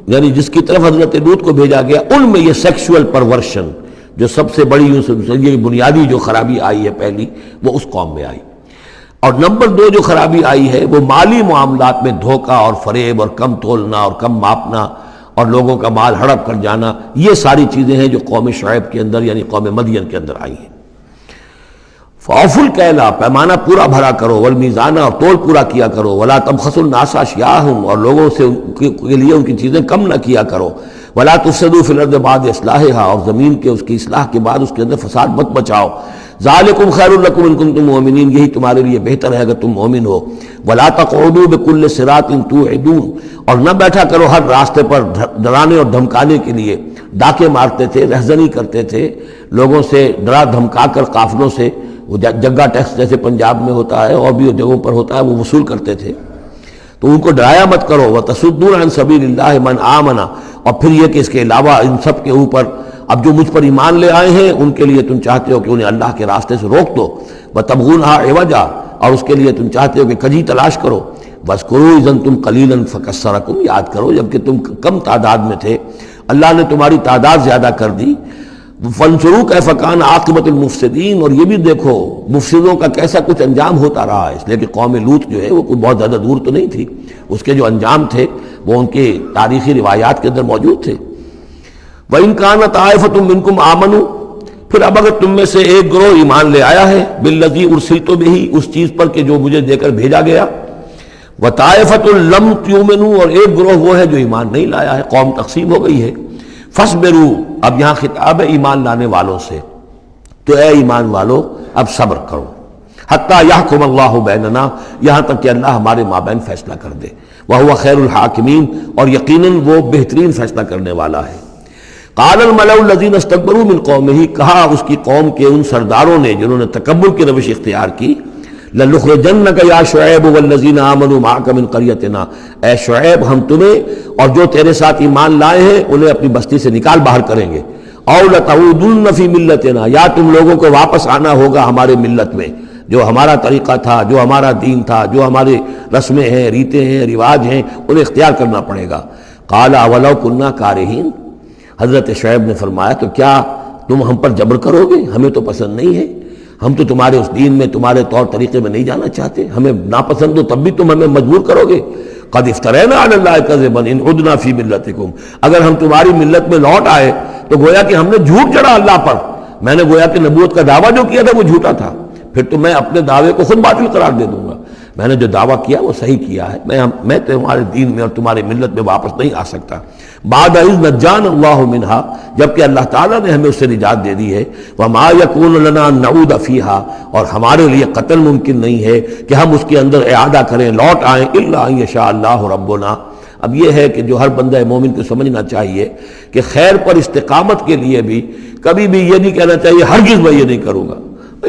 A: یعنی جس کی طرف حضرت لوط کو بھیجا گیا، ان میں یہ سیکشول پرورشن جو سب سے بڑی یہ بنیادی جو خرابی آئی ہے پہلی، وہ اس قوم میں آئی۔ اور نمبر 2 جو خرابی آئی ہے وہ مالی معاملات میں دھوکہ اور فریب اور کم تولنا اور کم ماپنا اور لوگوں کا مال ہڑپ کر جانا، یہ ساری چیزیں ہیں جو قوم شعیب کے اندر یعنی قوم مدین کے اندر آئی ہیں۔ فَأَوْفُوا الْكَيْلَ، پیمانہ پورا بھرا کرو، وَالْمِيزَانَ، اور تول پورا کیا کرو، وَلَا تَبْخَسُوا النَّاسَ أَشْيَاءَهُمْ، اور لوگوں سے کے لیے ان کی چیزیں کم نہ کیا کرو، وَلَا تُفْسِدُوا فِي الْأَرْضِ بَعْدَ إِصْلَاحِهَا، اور زمین کے اس کی اصلاح کے بعد اس کے اندر فساد مت مچاؤ، ذَلِكُمْ خَيْرٌ لَكُمْ إِن كُنتُم مُؤْمِنِينَ، یہی تمہارے لیے بہتر ہے اگر تم مومن ہو۔ وَلَا تَقْعُدُوا بِكُلِّ صِرَاطٍ تُوعِدُونَ، اور نہ بیٹھا کرو ہر راستے پر ڈرانے اور دھمکانے کے لیے، ڈاکے مارتے تھے، رہزنی کرتے تھے لوگوں سے، ڈرا دھمکا کر قافلوں سے، وہ جگہ ٹیکس جیسے پنجاب میں ہوتا ہے اور بھی جگہوں پر ہوتا ہے وہ وصول کرتے تھے، تو ان کو ڈرایا مت کرو۔ وَتَصُدُّونَ عَن سَبِيلِ اللَّهِ مَنْ آمَنَ، اور پھر یہ کہ اس کے علاوہ ان سب کے اوپر اب جو مجھ پر ایمان لے آئے ہیں ان کے لیے تم چاہتے ہو کہ انہیں اللہ کے راستے سے روک دو، وَتَبْغُونَهَا عِوَجًا، اور اس کے لیے تم چاہتے ہو کہ کجی تلاش کرو، وَاذْكُرُوا إِذْ أَنْتُمْ قَلِيلًا فَكَثَّرَكُمْ، یاد کرو جب کہ تم کم تعداد میں تھے اللہ نے تمہاری تعداد زیادہ کر دی۔ فَانظُرُوا كَيْفَ كَانَ عَاقِبَةُ الْمُفْسِدِينَ، اور یہ بھی دیکھو مفسدوں کا کیسا کچھ انجام ہوتا رہا ہے، اس لیے کہ قوم لوط جو ہے وہ کوئی بہت زیادہ دور تو نہیں تھی، اس کے جو انجام تھے وہ ان کے تاریخی روایات کے اندر موجود تھے۔ وَإِنْ كَانَ طَائِفَةٌ مِّنْكُمْ آمَنُوا، پھر اب اگر تم میں سے ایک گروہ ایمان لے آیا ہے، بِالَّذِي أُرْسِلْتُ بِهِ، اس چیز پر کہ جو مجھے دے کر بھیجا گیا، وَطَائِفَةٌ لَمْ تُؤْمِنُوا، اور ایک گروہ وہ ہے جو ایمان نہیں لایا ہے، قوم تقسیم ہو گئی ہے۔ فَاصْبِرُوا، اب یہاں خطاب ہے ایمان لانے والوں سے، تو اے ایمان والو اب صبر کرو، حتیٰ یحکم اللہ بیننا، یہاں تک کہ اللہ ہمارے مابین فیصلہ کر دے، وہو خیر الحاکمین، اور یقیناً وہ بہترین فیصلہ کرنے والا ہے۔ قال الملأ الذین استکبروا من قومہ، کہا اس کی قوم کے ان سرداروں نے جنہوں نے تکبر کی روش اختیار کی، لَنُخْرِجَنَّكَ يَا شُعَيْبُ وَالَّذِينَ آمَنُوا مَعَكَ مِنْ قَرْيَتِنَا، اے شعیب ہم تمہیں اور جو تیرے ساتھ ایمان لائے ہیں انہیں اپنی بستی سے نکال باہر کریں گے، او لتعودن فی ملتنا، یا تم لوگوں کو واپس آنا ہوگا ہمارے ملت میں، جو ہمارا طریقہ تھا، جو ہمارا دین تھا، جو ہمارے رسمیں ہیں، ریتیں ہیں، رواج ہیں، انہیں اختیار کرنا پڑے گا۔ قال اولو کنا کارہین، حضرت شعیب نے فرمایا تو کیا تم ہم پر جبر کرو گے؟ ہمیں تو پسند نہیں ہے، ہم تو تمہارے اس دین میں، تمہارے طور طریقے میں نہیں جانا چاہتے، ہمیں ناپسند ہو تب بھی تم ہمیں مجبور کرو گے۔ قد افترینا علی اللہ کذبا ان عدنا فی ملتکم، اگر ہم تمہاری ملت میں لوٹ آئے تو گویا کہ ہم نے جھوٹ چڑھا اللہ پر، میں نے گویا کہ نبوت کا دعویٰ جو کیا تھا وہ جھوٹا تھا، پھر تو میں اپنے دعوے کو خود باطل قرار دے دوں گا، میں نے جو دعویٰ کیا وہ صحیح کیا ہے، میں تمہارے دین میں اور تمہاری ملت میں واپس نہیں آ سکتا۔ بعد اذ نجانا اللہ منہا، جبکہ اللہ تعالیٰ نے ہمیں اس سے نجات دے دی ہے، وما یکون لنا ان نعود فیہا، اور ہمارے لیے قتل ممکن نہیں ہے کہ ہم اس کے اندر اعادہ کریں، لوٹ آئیں، الا ان یشاء اللہ ربنا۔ اب یہ ہے کہ جو ہر بندہ مومن کو سمجھنا چاہیے کہ خیر پر استقامت کے لیے بھی کبھی بھی یہ نہیں کہنا چاہیے ہرگز میں یہ نہیں کروں گا،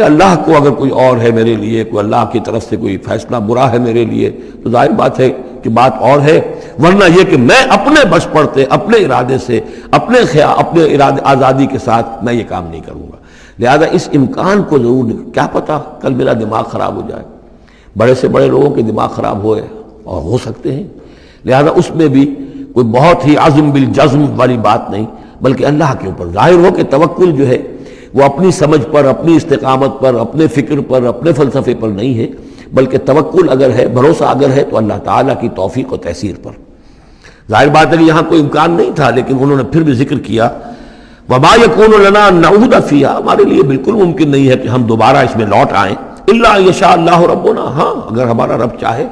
A: اللہ کو اگر کوئی اور ہے میرے لیے، کوئی اللہ کی طرف سے کوئی فیصلہ برا ہے میرے لیے تو ظاہر بات ہے کہ بات اور ہے، ورنہ یہ کہ میں اپنے بس پڑتے، اپنے ارادے سے، اپنے ارادے آزادی کے ساتھ میں یہ کام نہیں کروں گا۔ لہذا اس امکان کو ضرور، کیا پتہ کل میرا دماغ خراب ہو جائے، بڑے سے بڑے لوگوں کے دماغ خراب ہوئے اور ہو سکتے ہیں، لہذا اس میں بھی کوئی بہت ہی عزم بالجزم والی بات نہیں، بلکہ اللہ کے اوپر ظاہر ہو کہ توکل جو ہے وہ اپنی سمجھ پر، اپنی استقامت پر، اپنے فکر پر، اپنے فلسفے پر نہیں ہے، بلکہ توکل اگر ہے، بھروسہ اگر ہے تو اللہ تعالیٰ کی توفیق و تیسیر پر۔ ظاہر بات ہے کہ یہاں کوئی امکان نہیں تھا، لیکن انہوں نے پھر بھی ذکر کیا وما یکون لنا ان نعود فیہا، ہمارے لیے بالکل ممکن نہیں ہے کہ ہم دوبارہ اس میں لوٹ آئیں، الا ان یشاء اللہ ربنا، ہاں اگر ہمارا رب چاہے۔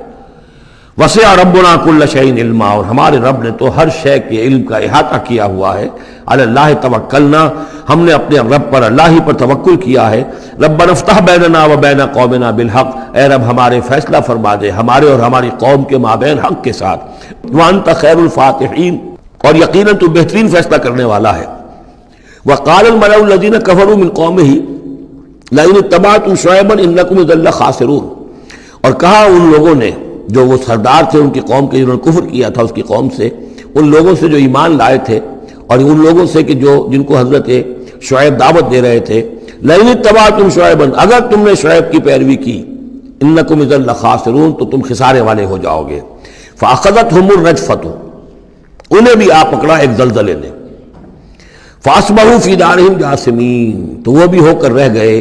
A: وسع ربنا کل شیء علما، اور ہمارے رب نے تو ہر شے کے علم کا احاطہ کیا ہوا ہے۔ علی اللہ توکلنا، ہم نے اپنے رب پر، اللہ ہی پر توکل کیا ہے۔ ربنا افتح بیننا و بین قومنا بالحق، اے رب ہمارے فیصلہ فرما دے ہمارے اور ہماری قوم کے مابین حق کے ساتھ۔ وانت خیر الفاتحین، اور یقیناً تو بہترین فیصلہ کرنے والا ہے۔ وقال الملأ الذین کفروا من قومہ لئن اتبعتم شعیبا انکم اذا لخاسرون، اور کہا ان لوگوں نے جو وہ سردار تھے ان کی قوم کے، جنہوں نے کفر کیا تھا اس کی قوم سے، ان لوگوں سے جو ایمان لائے تھے اور ان لوگوں سے کہ جن کو حضرت شعیب دعوت دے رہے تھے، لئن اتبعتم شعیبا، اگر تم نے شعیب کی پیروی کی، انکم اذا لخاسرون، تو تم خسارے والے ہو جاؤ گے۔ فاخذتهم الرجفۃ، انہیں بھی آ پکڑا ایک زلزلے نے۔ فاصبحوا فی دارہم جاثمین، تو وہ بھی ہو کر رہ گئے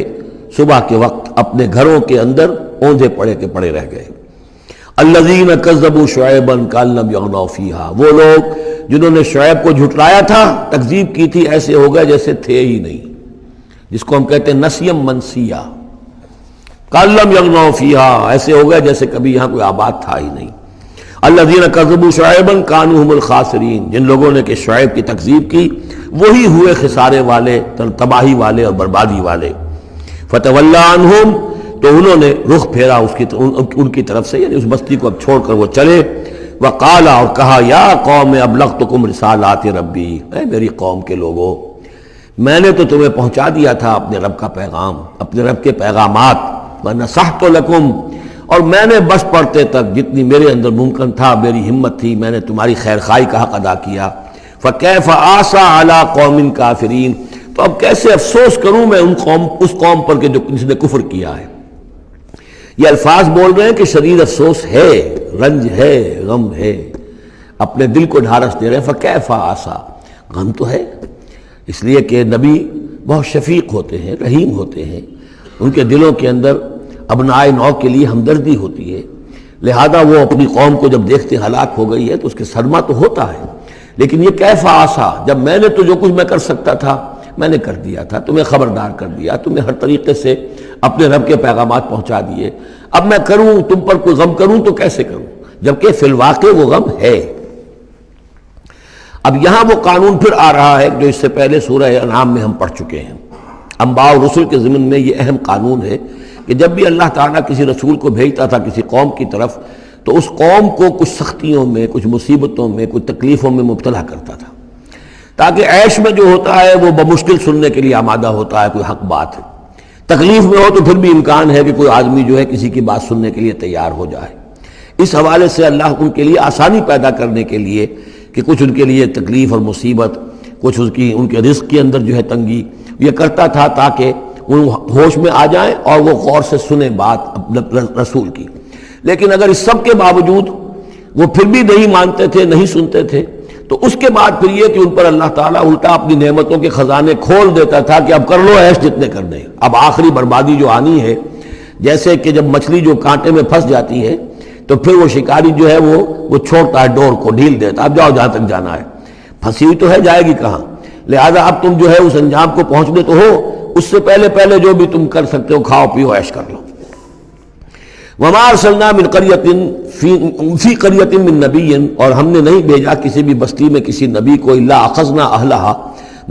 A: صبح کے وقت اپنے گھروں کے اندر اوندھے پڑے کے پڑے رہ گئے۔ الذین کذبوا شعیبا کأن لم یغنوا فیہا، وہ لوگ جنہوں نے شعیب کو جھٹلایا تھا، تکذیب کی تھی، ایسے ہو گئے جیسے تھے ہی نہیں، جس کو ہم کہتے ہیں نسیم منسیہ، کأن لم یغنوا فیہا، ایسے ہو گئے جیسے کبھی یہاں کوئی آباد تھا ہی نہیں۔ الذین کذبوا شعیبا کانوا هم الخاسرین، جن لوگوں نے کہ شعیب کی تکذیب کی وہی ہوئے خسارے والے، تباہی والے اور بربادی والے۔ فتولی عنہم، تو انہوں نے رخ پھیرا ان کی طرف سے، یعنی اس بستی کو اب چھوڑ کر وہ چلے۔ وقال، اور کہا، یا قوم ابلغتکم رسالات ربی، اے میری قوم کے لوگوں، میں نے تو تمہیں پہنچا دیا تھا اپنے رب کا پیغام، اپنے رب کے پیغامات، ونصحت لکم، اور میں نے بس پڑتے تک جتنی میرے اندر ممکن تھا، میری ہمت تھی، میں نے تمہاری خیر خواہی کا حق ادا کیا۔ فکیف آسیٰ علی قوم کافرین، تو اب کیسے افسوس کروں میں اس قوم پر کہ جس نے کفر کیا ہے۔ یہ الفاظ بول رہے ہیں کہ شدید افسوس ہے، رنج ہے، غم ہے، اپنے دل کو ڈھارس دے رہے ہیں۔ فکیف آسیٰ، غم تو ہے، اس لیے کہ نبی بہت شفیق ہوتے ہیں، رحیم ہوتے ہیں، ان کے دلوں کے اندر ابنائے نو کے لیے ہمدردی ہوتی ہے، لہذا وہ اپنی قوم کو جب دیکھتے ہلاک ہو گئی ہے تو اس کے صدمہ تو ہوتا ہے، لیکن یہ کیف آسیٰ، جب میں نے تو جو کچھ میں کر سکتا تھا میں نے کر دیا تھا، تمہیں خبردار کر دیا، تمہیں ہر طریقے سے اپنے رب کے پیغامات پہنچا دیے، اب میں کروں تم پر کوئی غم کروں تو کیسے کروں، جبکہ فی الواقع وہ غم ہے۔ اب یہاں وہ قانون پھر آ رہا ہے جو اس سے پہلے سورہ انعام میں ہم پڑھ چکے ہیں۔ انبیاء و رسل کے ضمن میں یہ اہم قانون ہے کہ جب بھی اللہ تعالیٰ کسی رسول کو بھیجتا تھا کسی قوم کی طرف تو اس قوم کو کچھ سختیوں میں، کچھ مصیبتوں میں، کچھ تکلیفوں میں مبتلا کرتا تھا، تاکہ عیش میں جو ہوتا ہے وہ بمشکل سننے کے لیے آمادہ ہوتا ہے، کوئی حق بات ہے، تکلیف میں ہو تو پھر بھی امکان ہے کہ کوئی آدمی جو ہے کسی کی بات سننے کے لیے تیار ہو جائے۔ اس حوالے سے اللہ ان کے لیے آسانی پیدا کرنے کے لیے کہ کچھ ان کے لیے تکلیف اور مصیبت کچھ ان کے رزق کے اندر جو ہے تنگی، یہ کرتا تھا تاکہ وہ ہوش میں آ جائیں اور وہ غور سے سنیں بات رسول کی۔ لیکن اگر اس سب کے باوجود وہ پھر بھی نہیں مانتے تھے، نہیں سنتے تھے، تو اس کے بعد پھر یہ کہ ان پر اللہ تعالیٰ الٹا اپنی نعمتوں کے خزانے کھول دیتا تھا کہ اب کر لو عیش جتنے کرنے، اب آخری بربادی جو آنی ہے، جیسے کہ جب مچھلی جو کانٹے میں پھنس جاتی ہے تو پھر وہ شکاری جو ہے وہ چھوڑتا ہے ڈور کو، ڈھیل دیتا، اب جاؤ جہاں تک جانا ہے، پھنسی ہوئی تو ہے، جائے گی کہاں، لہذا اب تم جو ہے اس انجام کو پہنچنے تو ہو، اس سے پہلے جو بھی تم کر سکتے ہو کھاؤ پیو عیش کر لو۔ وما ارسلنا من قریۃ فی قریۃ من نبی، اور ہم نے نہیں بھیجا کسی بھی بستی میں کسی نبی کو الا اخذنا اہلہا،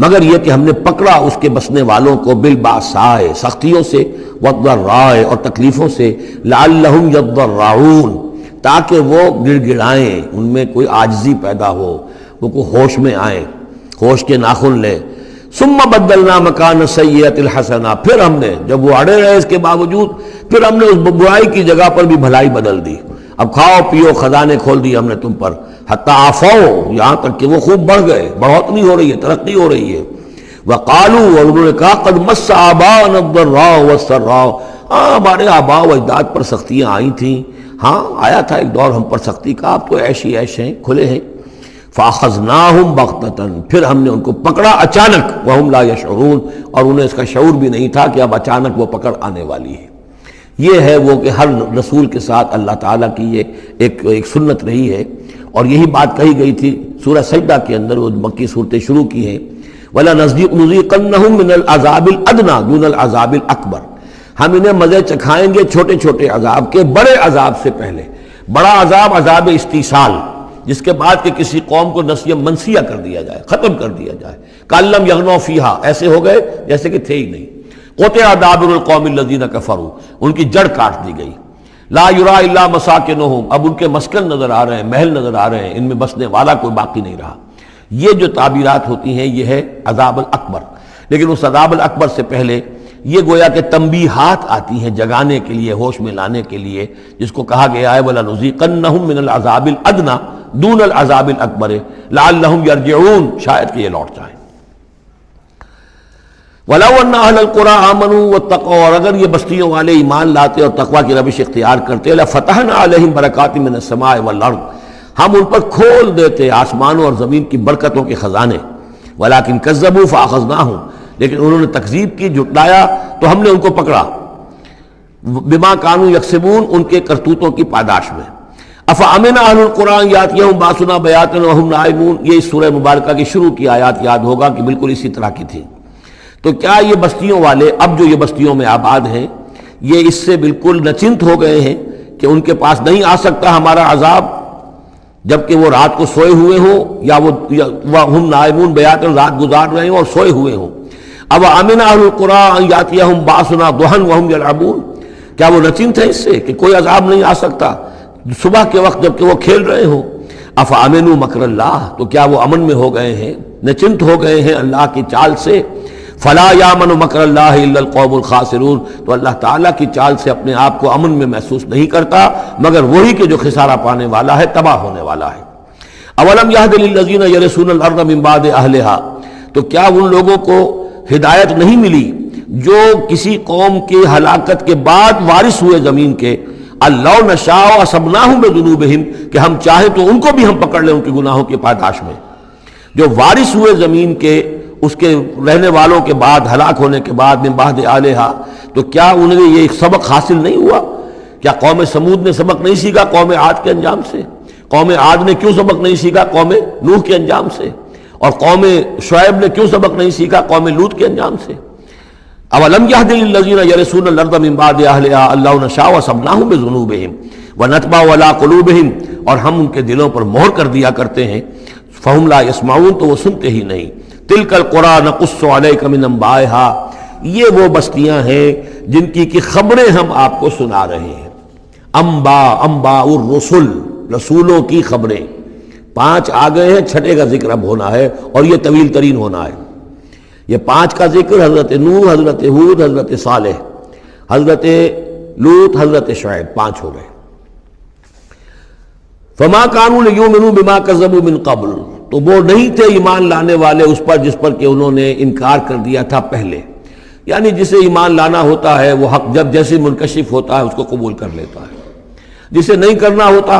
A: مگر یہ کہ ہم نے پکڑا اس کے بسنے والوں کو بالباساء سختیوں سے، والضراء اور تکلیفوں سے، لعلہم یضرعون تاکہ وہ گڑ گڑائیں، ان میں کوئی عاجزی پیدا ہو، وہ کو ہوش میں آئیں، ہوش کے ناخن لیں۔ ثم بدلنا مکان السیئۃ الحسنہ، پھر ہم نے جب وہ اڑے رہے اس کے باوجود، پھر ہم نے اس برائی کی جگہ پر بھی بھلائی بدل دی، اب کھاؤ پیو خزانے کھول دیے ہم نے تم پر، حتی عفو یہاں تک کہ وہ خوب بڑھ گئے، بڑھوتری ہو رہی ہے، ترقی ہو رہی ہے۔ وقالوا اور انہوں نے کہا قد مس آباءنا الضراء والسراء، ہاں ہمارے آباء و اجداد پر سختیاں آئی تھیں، ہاں آیا تھا ایک دور ہم پر سختی کا، اب تو عیش ہی عیش ہیں، کھلے ہیں۔ فاخذناہم بغتۃ، پھر ہم نے ان کو پکڑا اچانک، وہم لا یشعرون اور انہیں اس کا شعور بھی نہیں تھا کہ اب اچانک وہ پکڑ آنے والی ہے۔ یہ ہے وہ کہ ہر رسول کے ساتھ اللہ تعالیٰ کی یہ ایک سنت رہی ہے، اور یہی بات کہی گئی تھی سورہ سجدہ کے اندر، وہ مکی صورتیں شروع کی ہیں، وَلَنُذِيقَنَّهُم مِّنَ الْعَذَابِ الْأَدْنَىٰ دُونَ الْعَذَابِ الْأَكْبَرِ، ہم انہیں مزے چکھائیں گے چھوٹے چھوٹے عذاب کے بڑے عذاب سے پہلے۔ بڑا عذاب عذاب استیصال، جس کے بعد کہ کسی قوم کو نسیہ منسیہ کر دیا جائے، ختم کر دیا جائے، کَأَن لَّمْ يَغْنَوْا فِيهَا، ایسے ہو گئے جیسے کہ تھے ہی نہیں۔ قُطِعَ دَابِرُ الْقَوْمِ الَّذِينَ كَفَرُوا، ان کی جڑ کاٹ دی گئی۔ لا يُرَىٰ إِلَّا مَسَاكِنُهُمْ، اب ان کے مسکن نظر آ رہے ہیں، محل نظر آ رہے ہیں، ان میں بسنے والا کوئی باقی نہیں رہا۔ یہ جو تعبیرات ہوتی ہیں یہ ہے عذاب الاکبر، لیکن اس عذاب الاکبر سے پہلے یہ گویا کہ تنبیہات آتی ہیں جگانے کے لیے، ہوش میں لانے کے لیے، جس کو کہا گیا ہے وَلَنُذِيقَنَّهُم مِّنَ الْعَذَابِ الْأَدْنَىٰ دُونَ الْعَذَابِ الْأَكْبَرِ لَعَلَّهُمْ يَرْجِعُونَ، شاید کہ یہ لوٹ جائیں۔ وَلَوْ أَنَّ أَهْلَ الْقُرَىٰ آمَنُوا وَاتَّقَوْا، اور اگر یہ بستیوں والے ایمان لاتے اور تقویٰ کی روش اختیار کرتے، لَفَتَحْنَا عَلَيْهِمْ بَرَكَاتٍ مِّنَ السَّمَاءِ وَالْأَرْضِ، ہم ان پر کھول دیتے آسمانوں اور زمین کی برکتوں کے خزانے۔ وَلَٰكِن كَذَّبُوا فَأَخَذْنَاهُمْ، لیکن انہوں نے تکذیب کی، جھٹلایا، تو ہم نے ان کو پکڑا، بِمَا كَانُوا يَكْسِبُونَ، ان کے کرتوتوں کی پاداش میں۔ أَفَأَمِنَ أَهْلُ الْقُرْآنِ أَن يَأْتِيَهُم بَأْسُنَا بَيَاتًا وَهُمْ نَائِمُونَ، یہ اس سورہ مبارکہ کی شروع کی آیات یاد ہوگا کہ بالکل اسی طرح کی تھی۔ تو کیا یہ بستیوں والے اب جو یہ بستیوں میں آباد ہیں یہ اس سے بالکل نچنت ہو گئے ہیں کہ ان کے پاس نہیں آ سکتا ہمارا عذاب، جبکہ وہ رات کو سوئے ہوئے ہوں، یا وہ ہم نائمون بیاتن رات گزار رہے ہوں اور سوئے ہوئے ہوں۔ اب امن اہل القریٰ ان یاتیہم باسنا ضحی وہم یلعبون، کیا وہ نچنت ہے اس سے کہ کوئی عذاب نہیں آ سکتا صبح کے وقت جبکہ وہ کھیل رہے ہوں؟ افامنوا مکر اللہ، تو کیا وہ امن میں ہو گئے ہیں، نچنت ہو گئے ہیں اللہ کی چال سے؟ فلا یامن مکر اللہ الا القوم الخاسرون، تو اللہ تعالیٰ کی چال سے اپنے آپ کو امن میں محسوس نہیں کرتا مگر وہی کہ جو خسارہ پانے والا ہے، تباہ ہونے والا ہے۔ اولم یہد للذین یرثون الارض من بعد اہلہا، تو کیا ان لوگوں کو ہدایت نہیں ملی جو کسی قوم کی ہلاکت کے بعد وارث ہوئے زمین کے؟ اللہ نشاء اصبناہم بذنوبہم، کہ ہم چاہیں تو ان کو بھی ہم پکڑ لیں ان کے گناہوں کی پاداش میں۔ جو وارث ہوئے زمین کے، اس کے رہنے والوں کے بعد، ہلاک ہونے کے بعد، من بعد اہلہا، تو کیا انہیں یہ سبق حاصل نہیں ہوا؟ کیا قوم سمود نے سبق نہیں سیکھا قوم عاد کے انجام سے؟ قوم عاد نے کیوں سبق نہیں سیکھا قوم نوح کے انجام سے؟ اور قوم شعیب نے کیوں سبق نہیں سیکھا قوم لوط کے انجام سے؟ اولم یہد للذین یرثون الارض من بعد اہلہا ان لو نشاء اصبناہم بذنوبہم ونطبع علی قلوبہم، اور ہم ان کے دلوں پر مہر کر دیا کرتے ہیں، فہم لا یسمعون، تو وہ سنتے ہی نہیں۔ تلک القریٰ نقص علیک من انبائہا، یہ وہ بستیاں ہیں جن کی خبریں ہم آپ کو سنا رہے ہیں۔ انباء الرسل، رسولوں کی خبریں 5 آ گئے ہیں، 6 کا ذکر اب ہونا ہے اور یہ طویل ترین ہونا ہے۔ یہ 5 کا ذکر حضرت نوح، حضرت ہود، حضرت صالح، حضرت لوط، حضرت شعیب، 5 ہو گئے۔ فما كانوا ليؤمنوا بما كذبوا من قبل، تو وہ نہیں تھے ایمان لانے والے اس پر جس پر کہ انہوں نے انکار کر دیا تھا پہلے. یعنی جسے ایمان لانا ہوتا ہے وہ حق جب جیسے منکشف ہوتا ہے اس کو قبول کر لیتا ہے. جسے نہیں کرنا ہوتا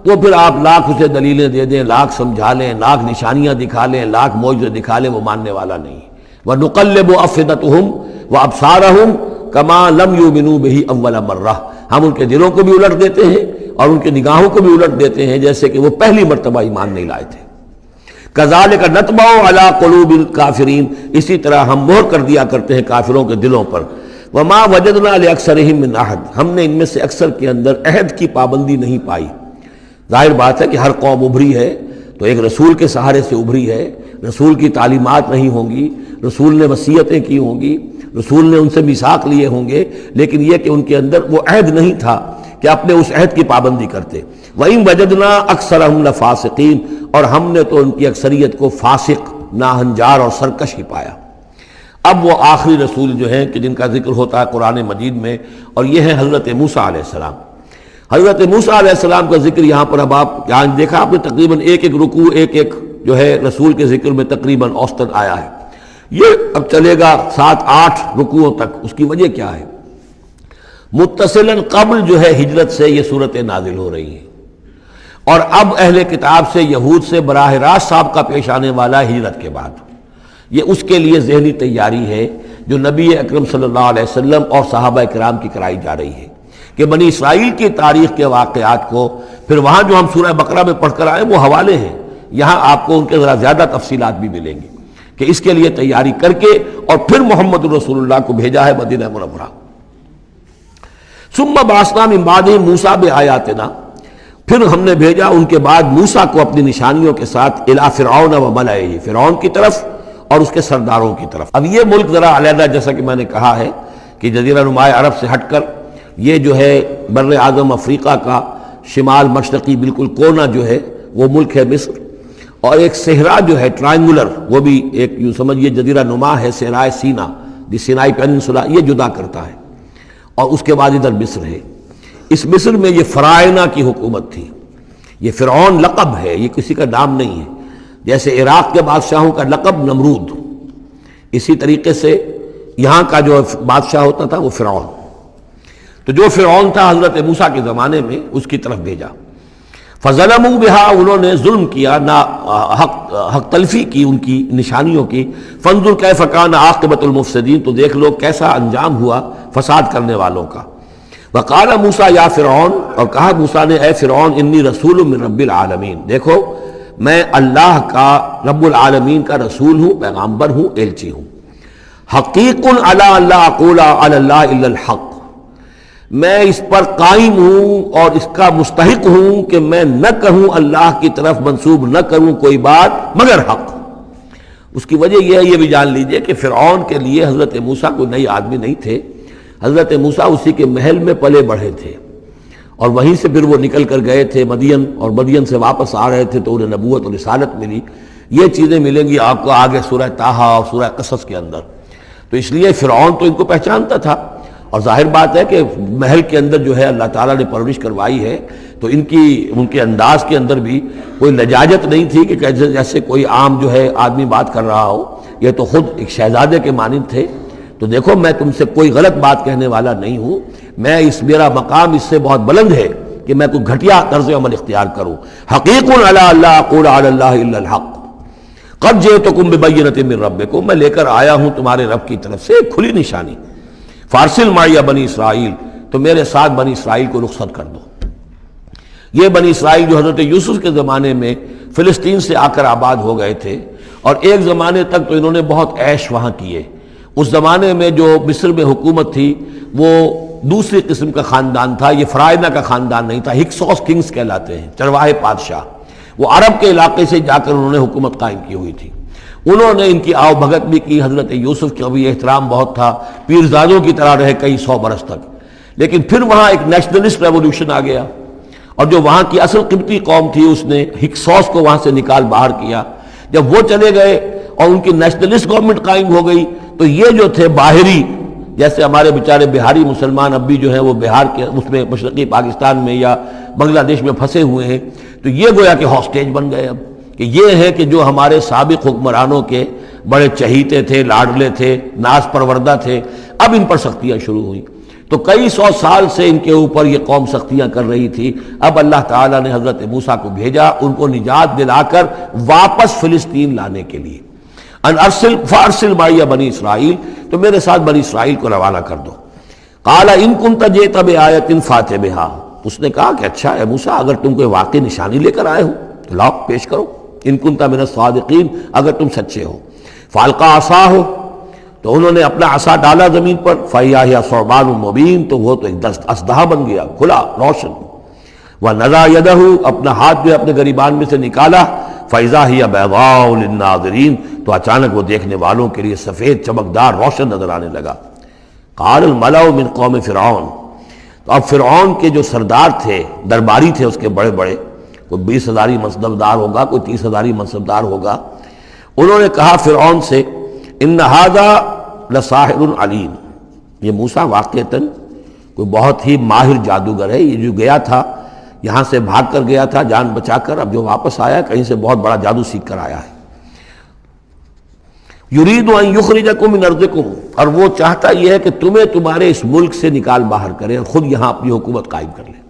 A: تو پھر آپ لاکھ اسے دلیلیں دے دیں، لاکھ سمجھا لیں، لاکھ نشانیاں دکھا لیں، لاکھ معجزے دکھا لیں، وہ ماننے والا نہیں. وَنُقَلِّبُ أَفْئِدَتَهُمْ وَأَبْصَارَهُمْ كَمَا لَمْ يُؤْمِنُوا بِهِ أَوَّلَ مَرَّةٍ. ہم ان کے دلوں کو بھی الٹ دیتے ہیں اور ان کے نگاہوں کو بھی الٹ دیتے ہیں جیسے کہ وہ پہلی مرتبہ ایمان نہیں لائے تھے. كَذَلِكَ نَطْبَعُ عَلَىٰ قُلُوبِ الْكَافِرِينَ. اسی طرح ہم مہر کر دیا کرتے ہیں کافروں کے دلوں پر. وَمَا وَجَدْنَا لِأَكْثَرِهِم مِّنْ أَحَدٍ. ہم نے ان میں سے اکثر کے اندر عہد کی پابندی نہیں پائی. ظاہر بات ہے کہ ہر قوم ابھری ہے تو ایک رسول کے سہارے سے ابھری ہے. رسول کی تعلیمات نہیں ہوں گی، رسول نے وصیتیں کی ہوں گی، رسول نے ان سے میثاق لیے ہوں گے، لیکن یہ کہ ان کے اندر وہ عہد نہیں تھا کہ اپنے اس عہد کی پابندی کرتے. وَإِن وَجَدْنَا أَكْثَرَهُمْ لَفَاسِقِينَ. اور ہم نے تو ان کی اکثریت کو فاسق، ناہنجار اور سرکش ہی پایا. اب وہ آخری رسول جو ہیں کہ جن کا ذکر ہوتا ہے قرآن مجید میں، اور یہ ہے حضرت موسیٰ علیہ السلام. حضرت موسیٰ علیہ السلام کا ذکر یہاں پر اب آپ یہاں دیکھا آپ نے تقریباً ایک ایک رکوع ایک ایک جو ہے رسول کے ذکر میں تقریباً اوسطاً آیا ہے. یہ اب چلے گا 7-8 رکوعوں تک. اس کی وجہ کیا ہے؟ متصلاً قبل جو ہے ہجرت سے یہ صورتیں نازل ہو رہی ہیں، اور اب اہل کتاب سے یہود سے براہ راست سابقہ پیش آنے والا ہجرت کے بعد. یہ اس کے لیے ذہنی تیاری ہے جو نبی اکرم صلی اللہ علیہ وسلم اور صحابہ کرام کی کرائی جا رہی ہے کہ بنی اسرائیل کی تاریخ کے واقعات کو پھر وہاں جو ہم سورہ بقرہ میں پڑھ کر آئے وہ حوالے ہیں، یہاں آپ کو ان کے ذرا زیادہ تفصیلات بھی ملیں گی کہ اس کے لیے تیاری کر کے اور پھر محمد رسول اللہ کو بھیجا ہے مدینہ منورہ. ثم بعثنا من بعدهم موسیٰ بآیاتنا. پھر ہم نے بھیجا ان کے بعد موسیٰ کو اپنی نشانیوں کے ساتھ الی فرعون وملئہ، فرعون کی طرف اور اس کے سرداروں کی طرف. اب یہ ملک ذرا علیحدہ جیسا کہ میں نے کہا ہے کہ جزیرہ نما عرب سے ہٹ کر یہ جو ہے بر اعظم افریقہ کا شمال مشرقی بالکل کونا جو ہے وہ ملک ہے مصر، اور ایک صحرا جو ہے ٹرائنگولر وہ بھی ایک یوں سمجھیے جزیرہ نما ہے، صحرائے سینا دی سینائی پیننسولا، یہ جدا کرتا ہے. اور اس کے بعد ادھر مصر ہے. اس مصر میں یہ فرائنہ کی حکومت تھی. یہ فرعون لقب ہے، یہ کسی کا نام نہیں ہے. جیسے عراق کے بادشاہوں کا لقب نمرود، اسی طریقے سے یہاں کا جو بادشاہ ہوتا تھا وہ فرعون. تو جو فرعون تھا حضرت موسیٰ کے زمانے میں اس کی طرف بھیجا. فظلموا بہا، انہوں نے ظلم کیا، حق تلفی کی ان کی نشانیوں کی. فانظر کیف کان عاقبۃ المفسدین، تو دیکھ لو کیسا انجام ہوا فساد کرنے والوں کا. وقال موسیٰ یا فرعون، اور کہا موسیٰ نے اے فرعون انی رسول من رب العالمین، دیکھو میں اللہ کا رب العالمین کا رسول ہوں، پیغامبر ہوں، ایلچی ہوں. حقیق علی اللہ اقول علی اللہ الا الحق، میں اس پر قائم ہوں اور اس کا مستحق ہوں کہ میں نہ کہوں اللہ کی طرف منسوب نہ کروں کوئی بات مگر حق. اس کی وجہ یہ ہے، یہ بھی جان لیجئے کہ فرعون کے لیے حضرت موسیٰ کوئی نئی آدمی نہیں تھے. حضرت موسیٰ اسی کے محل میں پلے بڑھے تھے اور وہیں سے پھر وہ نکل کر گئے تھے مدین، اور مدین سے واپس آ رہے تھے تو انہیں نبوت اور رسالت ملی. یہ چیزیں ملیں گی آپ کو آگے سورہ طٰہٰ اور سورہ قصص کے اندر. تو اس لیے فرعون تو ان کو پہچانتا تھا، اور ظاہر بات ہے کہ محل کے اندر جو ہے اللہ تعالیٰ نے پرورش کروائی ہے تو ان کے انداز کے اندر بھی کوئی لجاجت نہیں تھی کہ جیسے کوئی عام جو ہے آدمی بات کر رہا ہو. یہ تو خود ایک شہزادے کے مانند تھے. تو دیکھو میں تم سے کوئی غلط بات کہنے والا نہیں ہوں، میرا مقام اس سے بہت بلند ہے کہ میں کوئی گھٹیا طرز عمل اختیار کروں. حقیق علی اللہ اقول علی اللہ الا الحق قد جئتکم ببینۃ من ربکم، میں لے کر آیا ہوں تمہارے رب کی طرف سے ایک کھلی نشانی. فارسل معی بنی اسرائیل، تو میرے ساتھ بنی اسرائیل کو رخصت کر دو. یہ بنی اسرائیل جو حضرت یوسف کے زمانے میں فلسطین سے آ کر آباد ہو گئے تھے، اور ایک زمانے تک تو انہوں نے بہت عیش وہاں کیے. اس زمانے میں جو مصر میں حکومت تھی وہ دوسری قسم کا خاندان تھا، یہ فرائنہ کا خاندان نہیں تھا. ہکسوس کنگز کہلاتے ہیں، چرواہے بادشاہ. وہ عرب کے علاقے سے جا کر انہوں نے حکومت قائم کی ہوئی تھی. انہوں نے ان کی آؤ بھگت بھی کی. حضرت یوسف کا بھی احترام بہت تھا، پیرزادوں کی طرح رہے کئی 100 برس تک. لیکن پھر وہاں ایک نیشنلسٹ ریولوشن آ گیا، اور جو وہاں کی اصل قبطی قوم تھی اس نے ہکسوس کو وہاں سے نکال باہر کیا. جب وہ چلے گئے اور ان کی نیشنلسٹ گورنمنٹ قائم ہو گئی تو یہ جو تھے باہری، جیسے ہمارے بیچارے بہاری مسلمان اب بھی جو ہیں وہ بہار کے اس میں مشرقی پاکستان میں یا بنگلہ دیش میں پھنسے ہوئے ہیں، تو یہ گویا کہ ہاسٹیج بن گئے. اب کہ یہ ہے کہ جو ہمارے سابق حکمرانوں کے بڑے چہیتے تھے، لاڈلے تھے، ناز پروردہ تھے، اب ان پر سختیاں شروع ہوئیں۔ تو کئی سو سال سے ان کے اوپر یہ قوم سختیاں کر رہی تھی، اب اللہ تعالیٰ نے حضرت موسیٰ کو بھیجا ان کو نجات دلا کر واپس فلسطین لانے کے لیے۔ ان ارسل فارسل معی بنی اسرائیل، تو میرے ساتھ بنی اسرائیل کو روانہ کر دو۔ قال ان کنت جئت بآیۃ فأت بہا، اس نے کہا کہ اچھا ہے موسیٰ، اگر تم کوئی واقعی نشانی لے کر آئے ہو تو لاؤ پیش کرو، ان کنت من الصادقین، اگر تم سچے ہو۔ فالقى عصاہ، تو انہوں نے اپنا عصا ڈالا زمین پر، فإذا ہی ثعبان مبین، تو وہ تو ایک اسدحہ بن گیا کھلا روشن۔ ونزع یدہ، اپنا ہاتھ جو اپنے گریبان میں سے نکالا، فإذا ہی بیضاء للناظرین، تو اچانک وہ دیکھنے والوں کے لیے سفید چمکدار روشن نظر آنے لگا۔ قال الملأ من قوم فرعون، تو اب فرعون کے جو سردار تھے، درباری تھے اس کے بڑے بڑے، کوئی 20,000 منصبدار ہوگا، کوئی 30,000 منصبدار ہوگا، انہوں نے کہا فرعون سے ان ھذا لساحر علیم، یہ موسیٰ واقعتاً کوئی بہت ہی ماہر جادوگر ہے، یہ جو گیا تھا یہاں سے بھاگ کر گیا تھا جان بچا کر، اب جو واپس آیا کہیں سے بہت بڑا جادو سیکھ کر آیا ہے۔ یرید ان یخرجکم من ارضکم، اور وہ چاہتا یہ ہے کہ تمہیں تمہارے اس ملک سے نکال باہر کرے اور خود یہاں اپنی حکومت قائم کر لے۔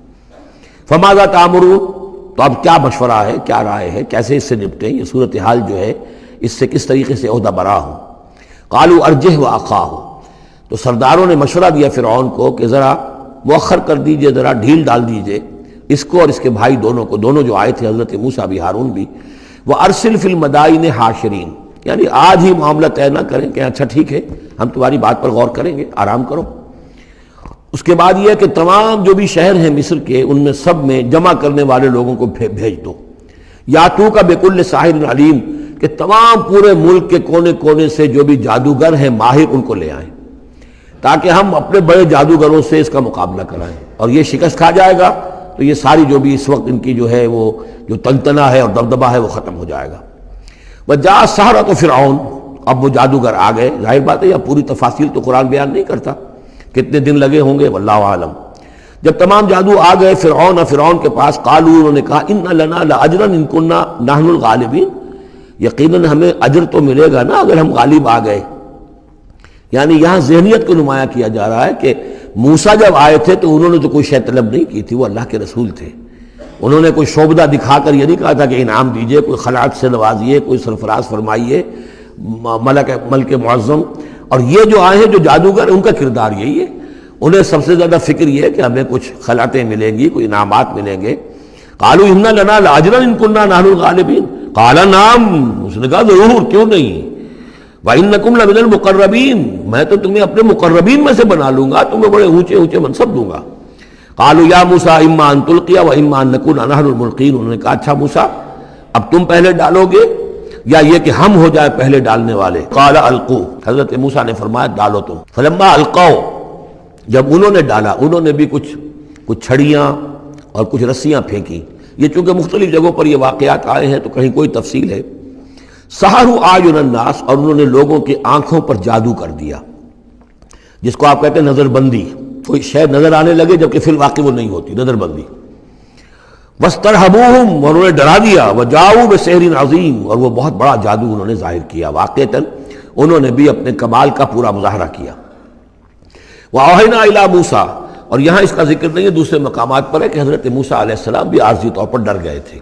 A: فماذا تأمرون، تو اب کیا مشورہ ہے، کیا رائے ہے، کیسے اس سے نپٹیں، یہ صورتحال جو ہے اس سے کس طریقے سے عہدہ برا ہوں۔ قالوا ارجہ واخاہ، تو سرداروں نے مشورہ دیا فرعون کو کہ ذرا مؤخر کر دیجئے، ذرا ڈھیل ڈال دیجئے اس کو اور اس کے بھائی دونوں کو، دونوں جو آئے تھے حضرت موسیٰ بھی ہارون بھی۔ وارسل فی المدائن حاشرین، یعنی آج ہی معاملہ طے نہ کریں کہ اچھا ٹھیک ہے ہم تمہاری بات پر غور کریں گے، آرام کرو۔ اس کے بعد یہ ہے کہ تمام جو بھی شہر ہیں مصر کے، ان میں سب میں جمع کرنے والے لوگوں کو بھیج دو۔ یاتوک بکل ساحر علیم، کہ تمام پورے ملک کے کونے کونے سے جو بھی جادوگر ہیں ماہر ان کو لے آئیں، تاکہ ہم اپنے بڑے جادوگروں سے اس کا مقابلہ کرائیں، اور یہ شکست کھا جائے گا تو یہ ساری جو بھی اس وقت ان کی جو ہے وہ جو تنتنا ہے اور دبدبہ ہے وہ ختم ہو جائے گا۔ وجاء السحرۃ فرعون، اب وہ جادوگر آ گئے، ظاہر بات ہے یا پوری تفاصیل تو قرآن بیان نہیں کرتا کتنے دن لگے ہوں گے، واللہ عالم۔ جب تمام جادو آ گئے فرعون کے پاس، قالوا، انہوں نے کہا ان لنا لاجرا ان کنا نحن الغالبین، یقیناً ہمیں اجر تو ملے گا نا اگر ہم غالب آ گئے۔ یعنی یہاں ذہنیت کو نمایاں کیا جا رہا ہے کہ موسیٰ جب آئے تھے تو انہوں نے تو کوئی شے طلب نہیں کی تھی، وہ اللہ کے رسول تھے، انہوں نے کوئی شعبدہ دکھا کر یہ نہیں کہا تھا کہ انعام دیجئے، کوئی خلعت سے نوازیے، کوئی سرفراز فرمائیے، ملک معظم۔ اور یہ جو آئے ہیں جو جادوگر، ان کا کردار یہی ہے، انہیں سب سے زیادہ فکر یہ ہے کہ ہمیں کچھ خلعتیں ملیں گی، کوئی انعامات ملیں گے۔ قالوا ان لنا لاجرا ان كنا نحن الغالبین، قال نعم، اس نے کہا ضرور، کیوں نہیں، وَإِنَّكُمْ لَمِنَ الْمُقَرَّبِينَ، میں تو تمہیں اپنے مقربین میں سے بنا لوں گا، تمہیں بڑے اونچے اونچے منصب دوں گا۔ قالوا یا موسیٰ اما ان تلقی واما ان نکون نحن الملقین، انہوں نے کہا اچھا موسیٰ اب تم پہلے ڈالو گے یا یہ کہ ہم ہو جائے پہلے ڈالنے والے۔ قال القوا، حضرت موسیٰ نے فرمایا ڈالو تم۔ فلما القوا، جب انہوں نے ڈالا، انہوں نے بھی کچھ چھڑیاں اور کچھ رسیاں پھینکی، یہ چونکہ مختلف جگہوں پر یہ واقعات آئے ہیں تو کہیں کوئی تفصیل ہے۔ سحروا اعین الناس، اور انہوں نے لوگوں کی آنکھوں پر جادو کر دیا، جس کو آپ کہتے ہیں نظر بندی، کوئی شے نظر آنے لگے جبکہ فی الواقع وہ نہیں ہوتی، نظر بندی۔ واسترہبوہم، اور انہوں نے ڈرا دیا، وجاؤوا بسحر عظیم، اور وہ بہت بڑا جادو انہوں نے ظاہر کیا، واقعتاً انہوں نے بھی اپنے کمال کا پورا مظاہرہ کیا۔ وأوحینا الی موسیٰ، اور یہاں اس کا ذکر نہیں ہے، دوسرے مقامات پر ہے کہ حضرت موسیٰ علیہ السلام بھی عارضی طور پر ڈر گئے تھے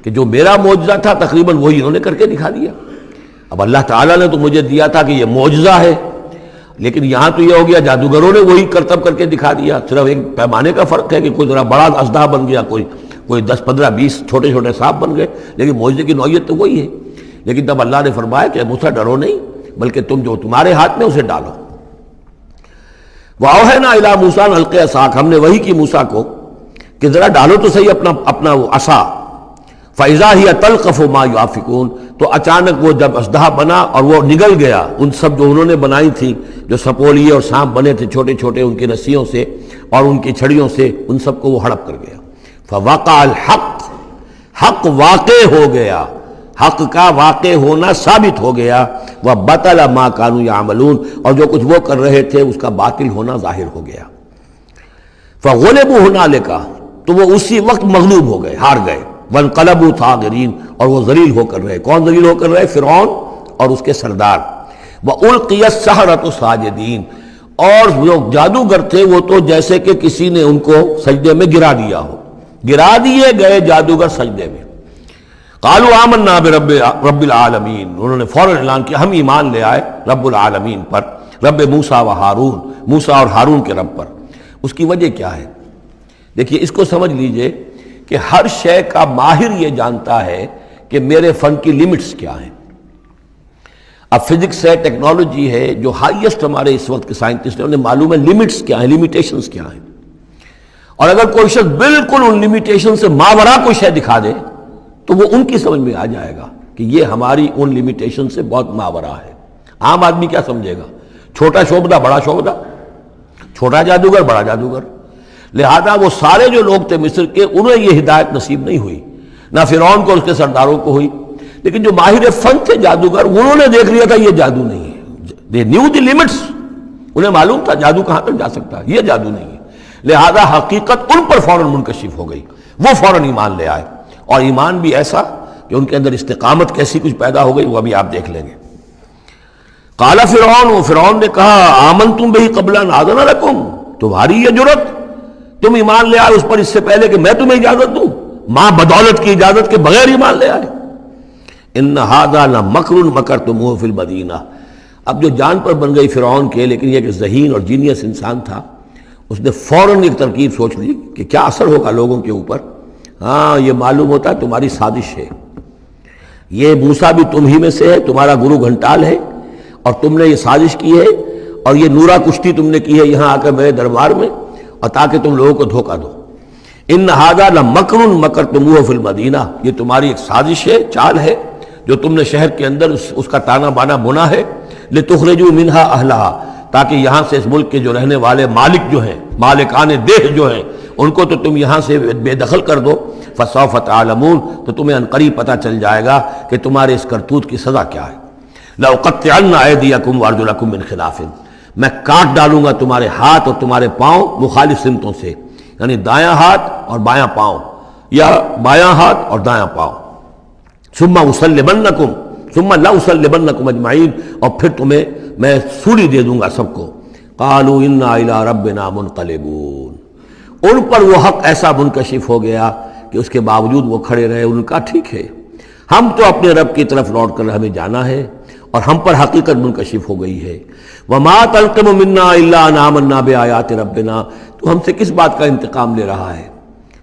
A: کہ جو میرا معجزہ تھا تقریباً وہی انہوں نے کر کے دکھا دیا۔ اب اللہ تعالیٰ نے تو مجھے دیا تھا کہ یہ معجزہ ہے، لیکن یہاں تو یہ ہو گیا جادوگروں نے وہی کرتب کر کے دکھا دیا، صرف ایک پیمانے کا فرق ہے کہ کوئی ذرا بڑا اژدہا بن گیا، کوئی 10 15 20 چھوٹے چھوٹے سانپ بن گئے، لیکن معجزے کی نوعیت تو وہی ہے۔ لیکن تب اللہ نے فرمایا کہ موسیٰ ڈرو نہیں، بلکہ تم جو تمہارے ہاتھ میں اسے ڈالو۔ وَأَوْحَيْنَا إِلَىٰ مُوسَىٰ أَنْ أَلْقِ عَصَاكَ، ہم نے وہی کی موسیٰ کو کہ ذرا ڈالو تو صحیح اپنا وہ عصا۔ فَإِذَا هِيَ تَلْقَفُ مَا يَأْفِكُونَ، تو اچانک وہ جب اژدہا بنا اور وہ نگل گیا ان سب جو انہوں نے بنائی تھی، جو سپولیے اور سانپ بنے تھے چھوٹے چھوٹے ان کی رسیوں سے اور ان کی چھڑیوں سے، ان سب کو وہ ہڑپ کر گیا۔ فَوَقَعَ الْحَقُّ، حق واقع ہو گیا، حق کا واقع ہونا ثابت ہو گیا۔ وَبَطَلَ مَا كَانُوا يَعْمَلُونَ، اور جو کچھ وہ کر رہے تھے اس کا باطل ہونا ظاہر ہو گیا۔ فَغُلِبُوا هُنَالِكَ، تو وہ اسی وقت مغلوب ہو گئے، ہار گئے۔ وانقلبوا صاغرین، اور وہ ذلیل ہو کر رہے. کون ذلیل ہو کر رہے؟ فرعون اور اس کے سردار. وَأُلْقِيَ السَّحَرَةُ سَاجِدِينَ، اور جو جادوگر تھے وہ تو جیسے کہ کسی نے ان کو سجدے میں گرا دیا ہو، گرا دیے گئے جادوگر سجدے میں. قالوا آمنا برب العالمین، انہوں نے فوراً اعلان کیا ہم ایمان لے آئے رب العالمین پر، رب موسیٰ و ہارون، موسیٰ اور ہارون کے رب پر. اس کی وجہ کیا ہے؟ دیکھیے اس کو سمجھ لیجئے کہ ہر شے کا ماہر یہ جانتا ہے کہ میرے فن کی لیمٹس کیا ہیں. اب فزکس ہے، ٹیکنالوجی ہے، جو ہائیسٹ ہمارے اس وقت کے سائنٹسٹ ہیں انہیں معلوم ہے لیمٹس کیا ہیں، لیمیٹیشنز کیا ہیں. اور اگر کوئی شخص بالکل ان لیمیٹیشن سے ماوراء کوئی شے دکھا دے تو وہ ان کی سمجھ میں آ جائے گا کہ یہ ہماری ان لیمیٹیشن سے بہت ماوراء ہے. عام آدمی کیا سمجھے گا؟ چھوٹا شعبدہ بڑا شعبدہ، چھوٹا جادوگر بڑا جادوگر. لہذا وہ سارے جو لوگ تھے مصر کے انہیں یہ ہدایت نصیب نہیں ہوئی، نہ فرعون کو اور اس کے سرداروں کو ہوئی. لیکن جو ماہر فن تھے جادوگر انہوں نے دیکھ لیا تھا یہ جادو نہیں ہے. they knew the limits، انہیں معلوم تھا جادو کہاں تک جا سکتا ہے، یہ جادو نہیں ہے. لہذا حقیقت ان پر فوراً منکشف ہو گئی، وہ فوراً ایمان لے آئے. اور ایمان بھی ایسا کہ ان کے اندر استقامت کیسی کچھ پیدا ہو گئی وہ ابھی آپ دیکھ لیں گے. قال فرعون، فرعون نے کہا آمنتم بہ قبل ان آذن لکم، تمہاری یہ جرت، تم ایمان لے آئے اس پر اس سے پہلے کہ میں تمہیں اجازت دوں، ماں بدولت کی اجازت کے بغیر ایمان لے آئے. ان ھذا لمکر مکرتموہ فی المدینہ. اب جو جان پر بن گئی فرعون کے، لیکن یہ کہ ذہین اور جینیس انسان تھا، اس نے فوراً ایک ترکیب سوچ لی کہ کیا اثر ہوگا لوگوں کے اوپر. ہاں یہ معلوم ہوتا ہے تمہاری سازش ہے، یہ موسیٰ بھی تم ہی میں سے ہے، تمہارا گرو گھنٹال ہے، اور تم نے یہ سازش کی ہے اور یہ نورا کشتی تم نے کی ہے یہاں آ کر میرے دربار میں، اور تاکہ تم لوگوں کو دھوکہ دو. ان ھذا لمکر مکرتموہ فی المدینہ، یہ تمہاری ایک سازش ہے، چال ہے جو تم نے شہر کے اندر اس کا تانا بانا بنا ہے. لتخرجوا منہا اہلہا، تاکہ یہاں سے اس ملک کے جو رہنے والے مالک جو ہیں، مالکان دیہ جو ہیں، ان کو تو تم یہاں سے بے دخل کر دو. فسوف تعلمون، تو تمہیں عنقریب پتہ چل جائے گا کہ تمہارے اس کرتوت کی سزا کیا ہے. لأقطعن ایدیکم وارجلکم من خلاف، میں کاٹ ڈالوں گا تمہارے ہاتھ اور تمہارے پاؤں مخالف سمتوں سے، یعنی دایاں ہاتھ اور بایاں پاؤں، یا بایاں ہاتھ اور دایاں پاؤں. ثم اسلبنکم ثم لاسلبنکم اجمعین، اور پھر تمہیں میں سولی دے دوں گا سب کو. قالوا انا الی ربنا منقلبون، ان پر وہ حق ایسا منکشف ہو گیا کہ اس کے باوجود وہ کھڑے رہے. ان کا ٹھیک ہے، ہم تو اپنے رب کی طرف لوٹ کر ہمیں جانا ہے، اور ہم پر حقیقت منکشف ہو گئی ہے. وما تنقم منا الا ان آمنا بآیات ربنا، تو ہم سے کس بات کا انتقام لے رہا ہے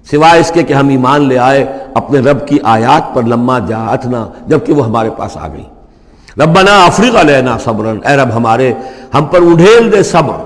A: سوائے اس کے کہ ہم ایمان لے آئے اپنے رب کی آیات پر، لما جاءتنا، جبکہ وہ ہمارے پاس آ گئی. ربنا افرغ علینا صبرا، اے رب ہمارے ہم پر اڈھیل دے صبر،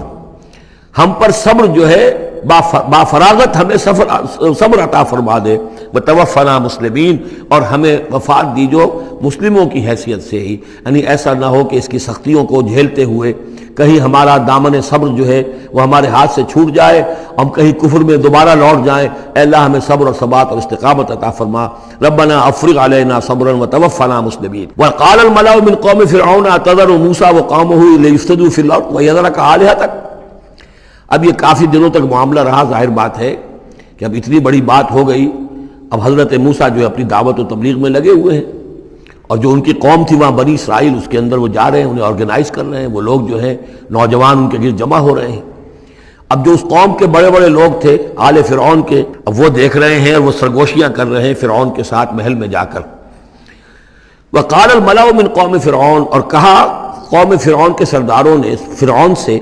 A: ہم پر صبر جو ہے با فراغت ہمیں صبر عطا فرما دے. وتوفنا مسلمین، اور ہمیں وفات دی جو مسلموں کی حیثیت سے ہی، یعنی ایسا نہ ہو کہ اس کی سختیوں کو جھیلتے ہوئے کہیں ہمارا دامن صبر جو ہے وہ ہمارے ہاتھ سے چھوٹ جائے، ہم کہیں کفر میں دوبارہ لوٹ جائیں. اے اللہ ہمیں صبر اور ثبات اور استقامت عطا فرما. ربنا افرغ علینا صبرا وتوفنا مسلمین. وقال الملأ من قوم فرعون اتذر موسیٰ وقومه لیفسدوا فی الارض ویذرک آلہتک. اب یہ کافی دنوں تک معاملہ رہا، ظاہر بات ہے کہ اب اتنی بڑی بات ہو گئی. اب حضرت موسیٰ جو ہے اپنی دعوت و تبلیغ میں لگے ہوئے ہیں، اور جو ان کی قوم تھی وہاں بنی اسرائیل، اس کے اندر وہ جا رہے ہیں، انہیں آرگنائز کر رہے ہیں. وہ لوگ جو ہیں نوجوان ان کے گرد جمع ہو رہے ہیں. اب جو اس قوم کے بڑے بڑے لوگ تھے آل فرعون کے، اب وہ دیکھ رہے ہیں اور وہ سرگوشیاں کر رہے ہیں فرعون کے ساتھ محل میں جا کر. وقال الملأ من قوم فرعون، اور کہا قوم فرعون کے سرداروں نے فرعون سے،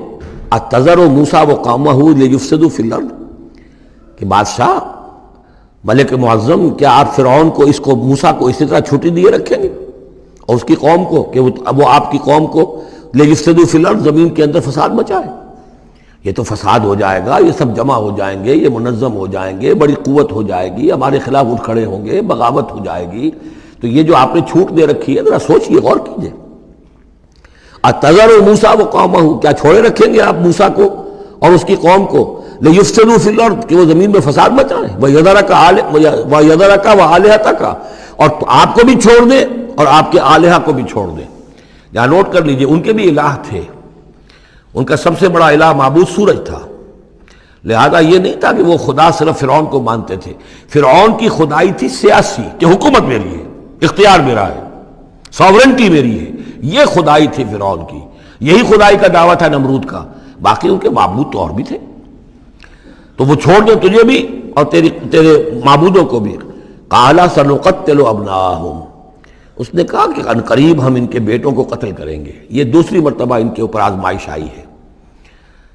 A: اتذر موسیٰ وقومہ لیفسدوا فی الارض، کہ بادشاہ ملک معظم کیا آپ فرعون کو اس کو موسیٰ کو اسی طرح چھٹی دیے رکھیں گے اور اس کی قوم کو کہ وہ آپ کی قوم کو لیفسدوا فی الارض، زمین کے اندر فساد مچائے؟ یہ تو فساد ہو جائے گا، یہ سب جمع ہو جائیں گے، یہ منظم ہو جائیں گے، بڑی قوت ہو جائے گی، ہمارے خلاف اٹھ کھڑے ہوں گے، بغاوت ہو جائے گی. تو یہ جو آپ نے چھوٹ دے رکھی ہے ذرا سوچئے، غور کیجئے. اتذر موسیٰ وقومہ، کیا چھوڑے رکھیں گے آپ موسیٰ کو اور اس کی قوم کو لیفسدوا فی الارض، کہ وہ زمین میں فساد مچائیں؟ وَيَذَرَكَ وَآلِهَتَكَ، اور آپ کو بھی چھوڑ دیں اور آپ کے آلہہ کو بھی چھوڑ دیں. یہاں نوٹ کر لیجئے ان کے بھی الہ تھے، ان کا سب سے بڑا الہ معبود سورج تھا، لہذا یہ نہیں تھا کہ وہ خدا صرف فرعون کو مانتے تھے، فرعون کی خدائی تھی سیاسی، کہ حکومت میری ہے، اختیار میرا ہے، ساورنٹی میری ہے، یہ خدائی تھی فرعون کی، یہی خدائی کا دعویٰ تھا نمرود کا، باقی ان کے معبود تو اور بھی تھے، تو وہ چھوڑ دیں تجھے بھی اور تیرے معبودوں کو بھی۔ قال سنقتل ابناءہم، اس نے کہا کہ ان قریب ہم ان کے بیٹوں کو قتل کریں گے۔ یہ دوسری مرتبہ ان کے اوپر آزمائش آئی ہے۔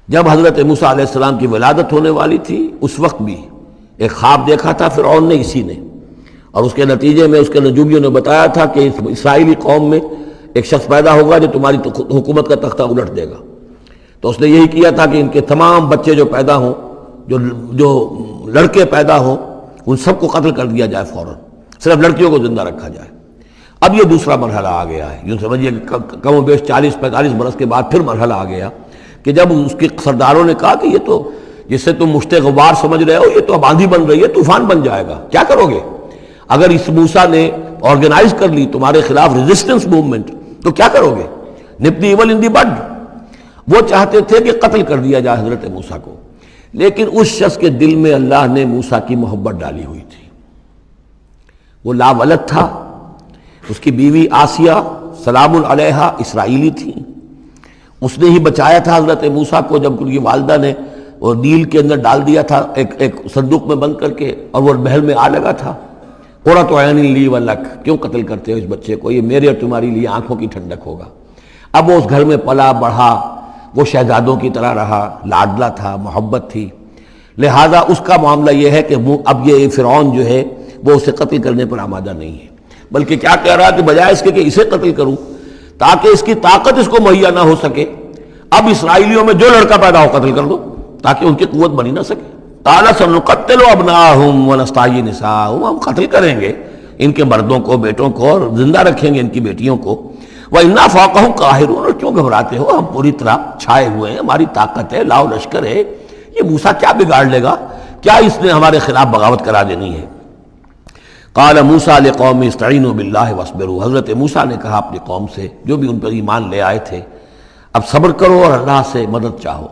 A: جب حضرت موسیٰ علیہ السلام کی ولادت ہونے والی تھی اس وقت بھی ایک خواب دیکھا تھا فرعون نے، اسی نے، اور اس کے نتیجے میں اس کے نجومیوں نے بتایا تھا کہ اس اسرائیلی قوم میں ایک شخص پیدا ہوگا جو تمہاری حکومت کا تختہ الٹ دے گا۔ تو اس نے یہی کیا تھا کہ ان کے تمام بچے جو پیدا ہوں، جو لڑکے پیدا ہوں، ان سب کو قتل کر دیا جائے فوراً، صرف لڑکیوں کو زندہ رکھا جائے۔ اب یہ دوسرا مرحلہ آ گیا ہے، یوں سمجھیے کہ کم و بیش 40-45 برس کے بعد پھر مرحلہ آ گیا کہ جب اس کے سرداروں نے کہا کہ یہ تو جسے تم مشت غبار سمجھ رہے ہو، یہ تو اب آندھی بن رہی ہے، طوفان بن جائے گا، کیا کرو گے؟ اگر اس موسیٰ نے آرگنائز کر لی تمہارے خلاف ریزسٹنس موومنٹ تو کیا کرو گے؟ نپ دی ایول ان دی بڈ۔ وہ چاہتے تھے کہ قتل کر دیا جائے حضرت موسیٰ کو، لیکن اس شخص کے دل میں اللہ نے موسیٰ کی محبت ڈالی ہوئی تھی۔ وہ لا ولد تھا، اس کی بیوی آسیہ سلام علیہا اسرائیلی تھی، اس نے ہی بچایا تھا حضرت موسیٰ کو جب ان کی والدہ نے وہ نیل کے اندر ڈال دیا تھا ایک صندوق میں بند کر کے، اور وہ محل میں آ لگا تھا۔ قرۃ عین لی ولک، کیوں قتل کرتے ہو اس بچے کو، یہ میرے اور تمہاری لیے آنکھوں کی ٹھنڈک ہوگا۔ اب وہ اس گھر میں پلا بڑھا، وہ شہزادوں کی طرح رہا، لاڈلا تھا، محبت تھی، لہذا اس کا معاملہ یہ ہے کہ اب یہ فرعون جو ہے وہ اسے قتل کرنے پر آمادہ نہیں ہے، بلکہ کیا کہہ رہا کہ بجائے اس کے کہ اسے قتل کروں تاکہ اس کی طاقت اس کو مہیا نہ ہو سکے، اب اسرائیلیوں میں جو لڑکا پیدا ہو قتل کر دو تاکہ ان کی قوت بنی نہ سکے۔ قال سنقتل ابناءہم ونستحیی نساءہم، ہم قتل کریں گے ان کے مردوں کو، بیٹوں کو، اور زندہ رکھیں گے ان کی بیٹیوں کو۔ وَإِنَّا فَوْقَهُمْ قَاهِرُونَ، اور کیوں گھبراتے ہو، ہم پوری طرح چھائے ہوئے ہیں، ہماری طاقت ہے، لاؤ لشکر ہے، یہ موسیٰ کیا بگاڑ لے گا، کیا اس نے ہمارے خلاف بغاوت کرا دینی ہے۔ قال موسیٰ لقوم استعینوا باللہ واصبروا، حضرت موسیٰ نے کہا اپنی قوم سے جو بھی ان پر ایمان لے آئے تھے، اب صبر کرو اور اللہ سے مدد چاہو۔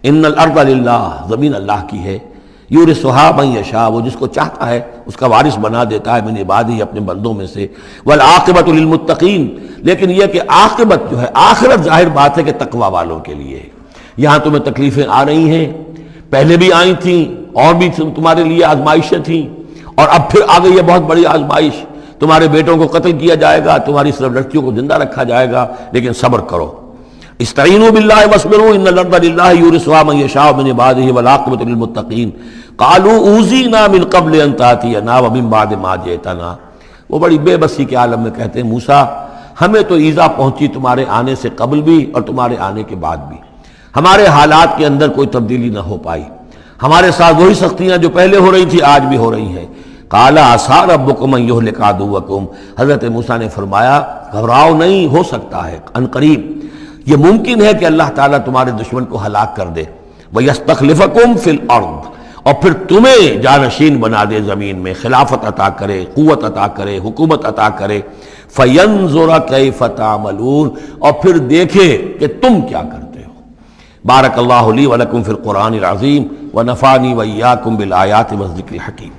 A: ان الارض للہ، زمین اللہ کی ہے، یورثھا من یشاء، وہ جس کو چاہتا ہے اس کا وارث بنا دیتا ہے، من عبادہ، اپنے بندوں میں سے، والعاقبۃ للمتقین، لیکن یہ کہ عاقبت جو ہے، آخرت ظاہر بات ہے کہ تقوی والوں کے لیے ہے۔ یہاں تمہیں تکلیفیں آ رہی ہیں، پہلے بھی آئی تھیں اور بھی تمہارے لیے آزمائشیں تھیں، اور اب پھر آ گئی ہے بہت بڑی آزمائش، تمہارے بیٹوں کو قتل کیا جائے گا، تمہاری صرف لڑکیوں کو زندہ رکھا جائے گا، لیکن صبر کرو۔ استعینوا باللہ واصبروا ان الارض للہ یورثھا من یشاء من عبادہ والعاقبۃ للمتقین قالوا اوذینا من قبل ان تأتینا ومن بعد ما جئتنا، وہ بڑی بے بسی کے عالم میں کہتے ہیں موسیٰ ہمیں تو ایذا پہنچی تمہارے آنے سے قبل بھی اور تمہارے آنے کے بعد بھی، ہمارے حالات کے اندر کوئی تبدیلی نہ ہو پائی، ہمارے ساتھ وہی سختیاں جو پہلے ہو رہی تھی آج بھی ہو رہی ہیں۔ قال عسیٰ ربکم ان یہلک عدوکم، حضرت موسیٰ نے فرمایا گھبراؤ نہیں، ہو سکتا ہے عن قریب یہ ممکن ہے کہ اللہ تعالیٰ تمہارے دشمن کو ہلاک کر دے، وَيَسْتَخْلِفَكُمْ فِي الْأَرْضِ، اور پھر تمہیں جانشین بنا دے زمین میں، خلافت عطا کرے، قوت عطا کرے، حکومت عطا کرے، فَيَنْظُرَ كَيْفَ تَعْمَلُونَ، اور پھر دیکھے کہ تم کیا کرتے ہو۔ بارک اللہ لی ولکم فی القرآن العظیم ونفعنی وإیاکم بالآیات والذکر الحکیم۔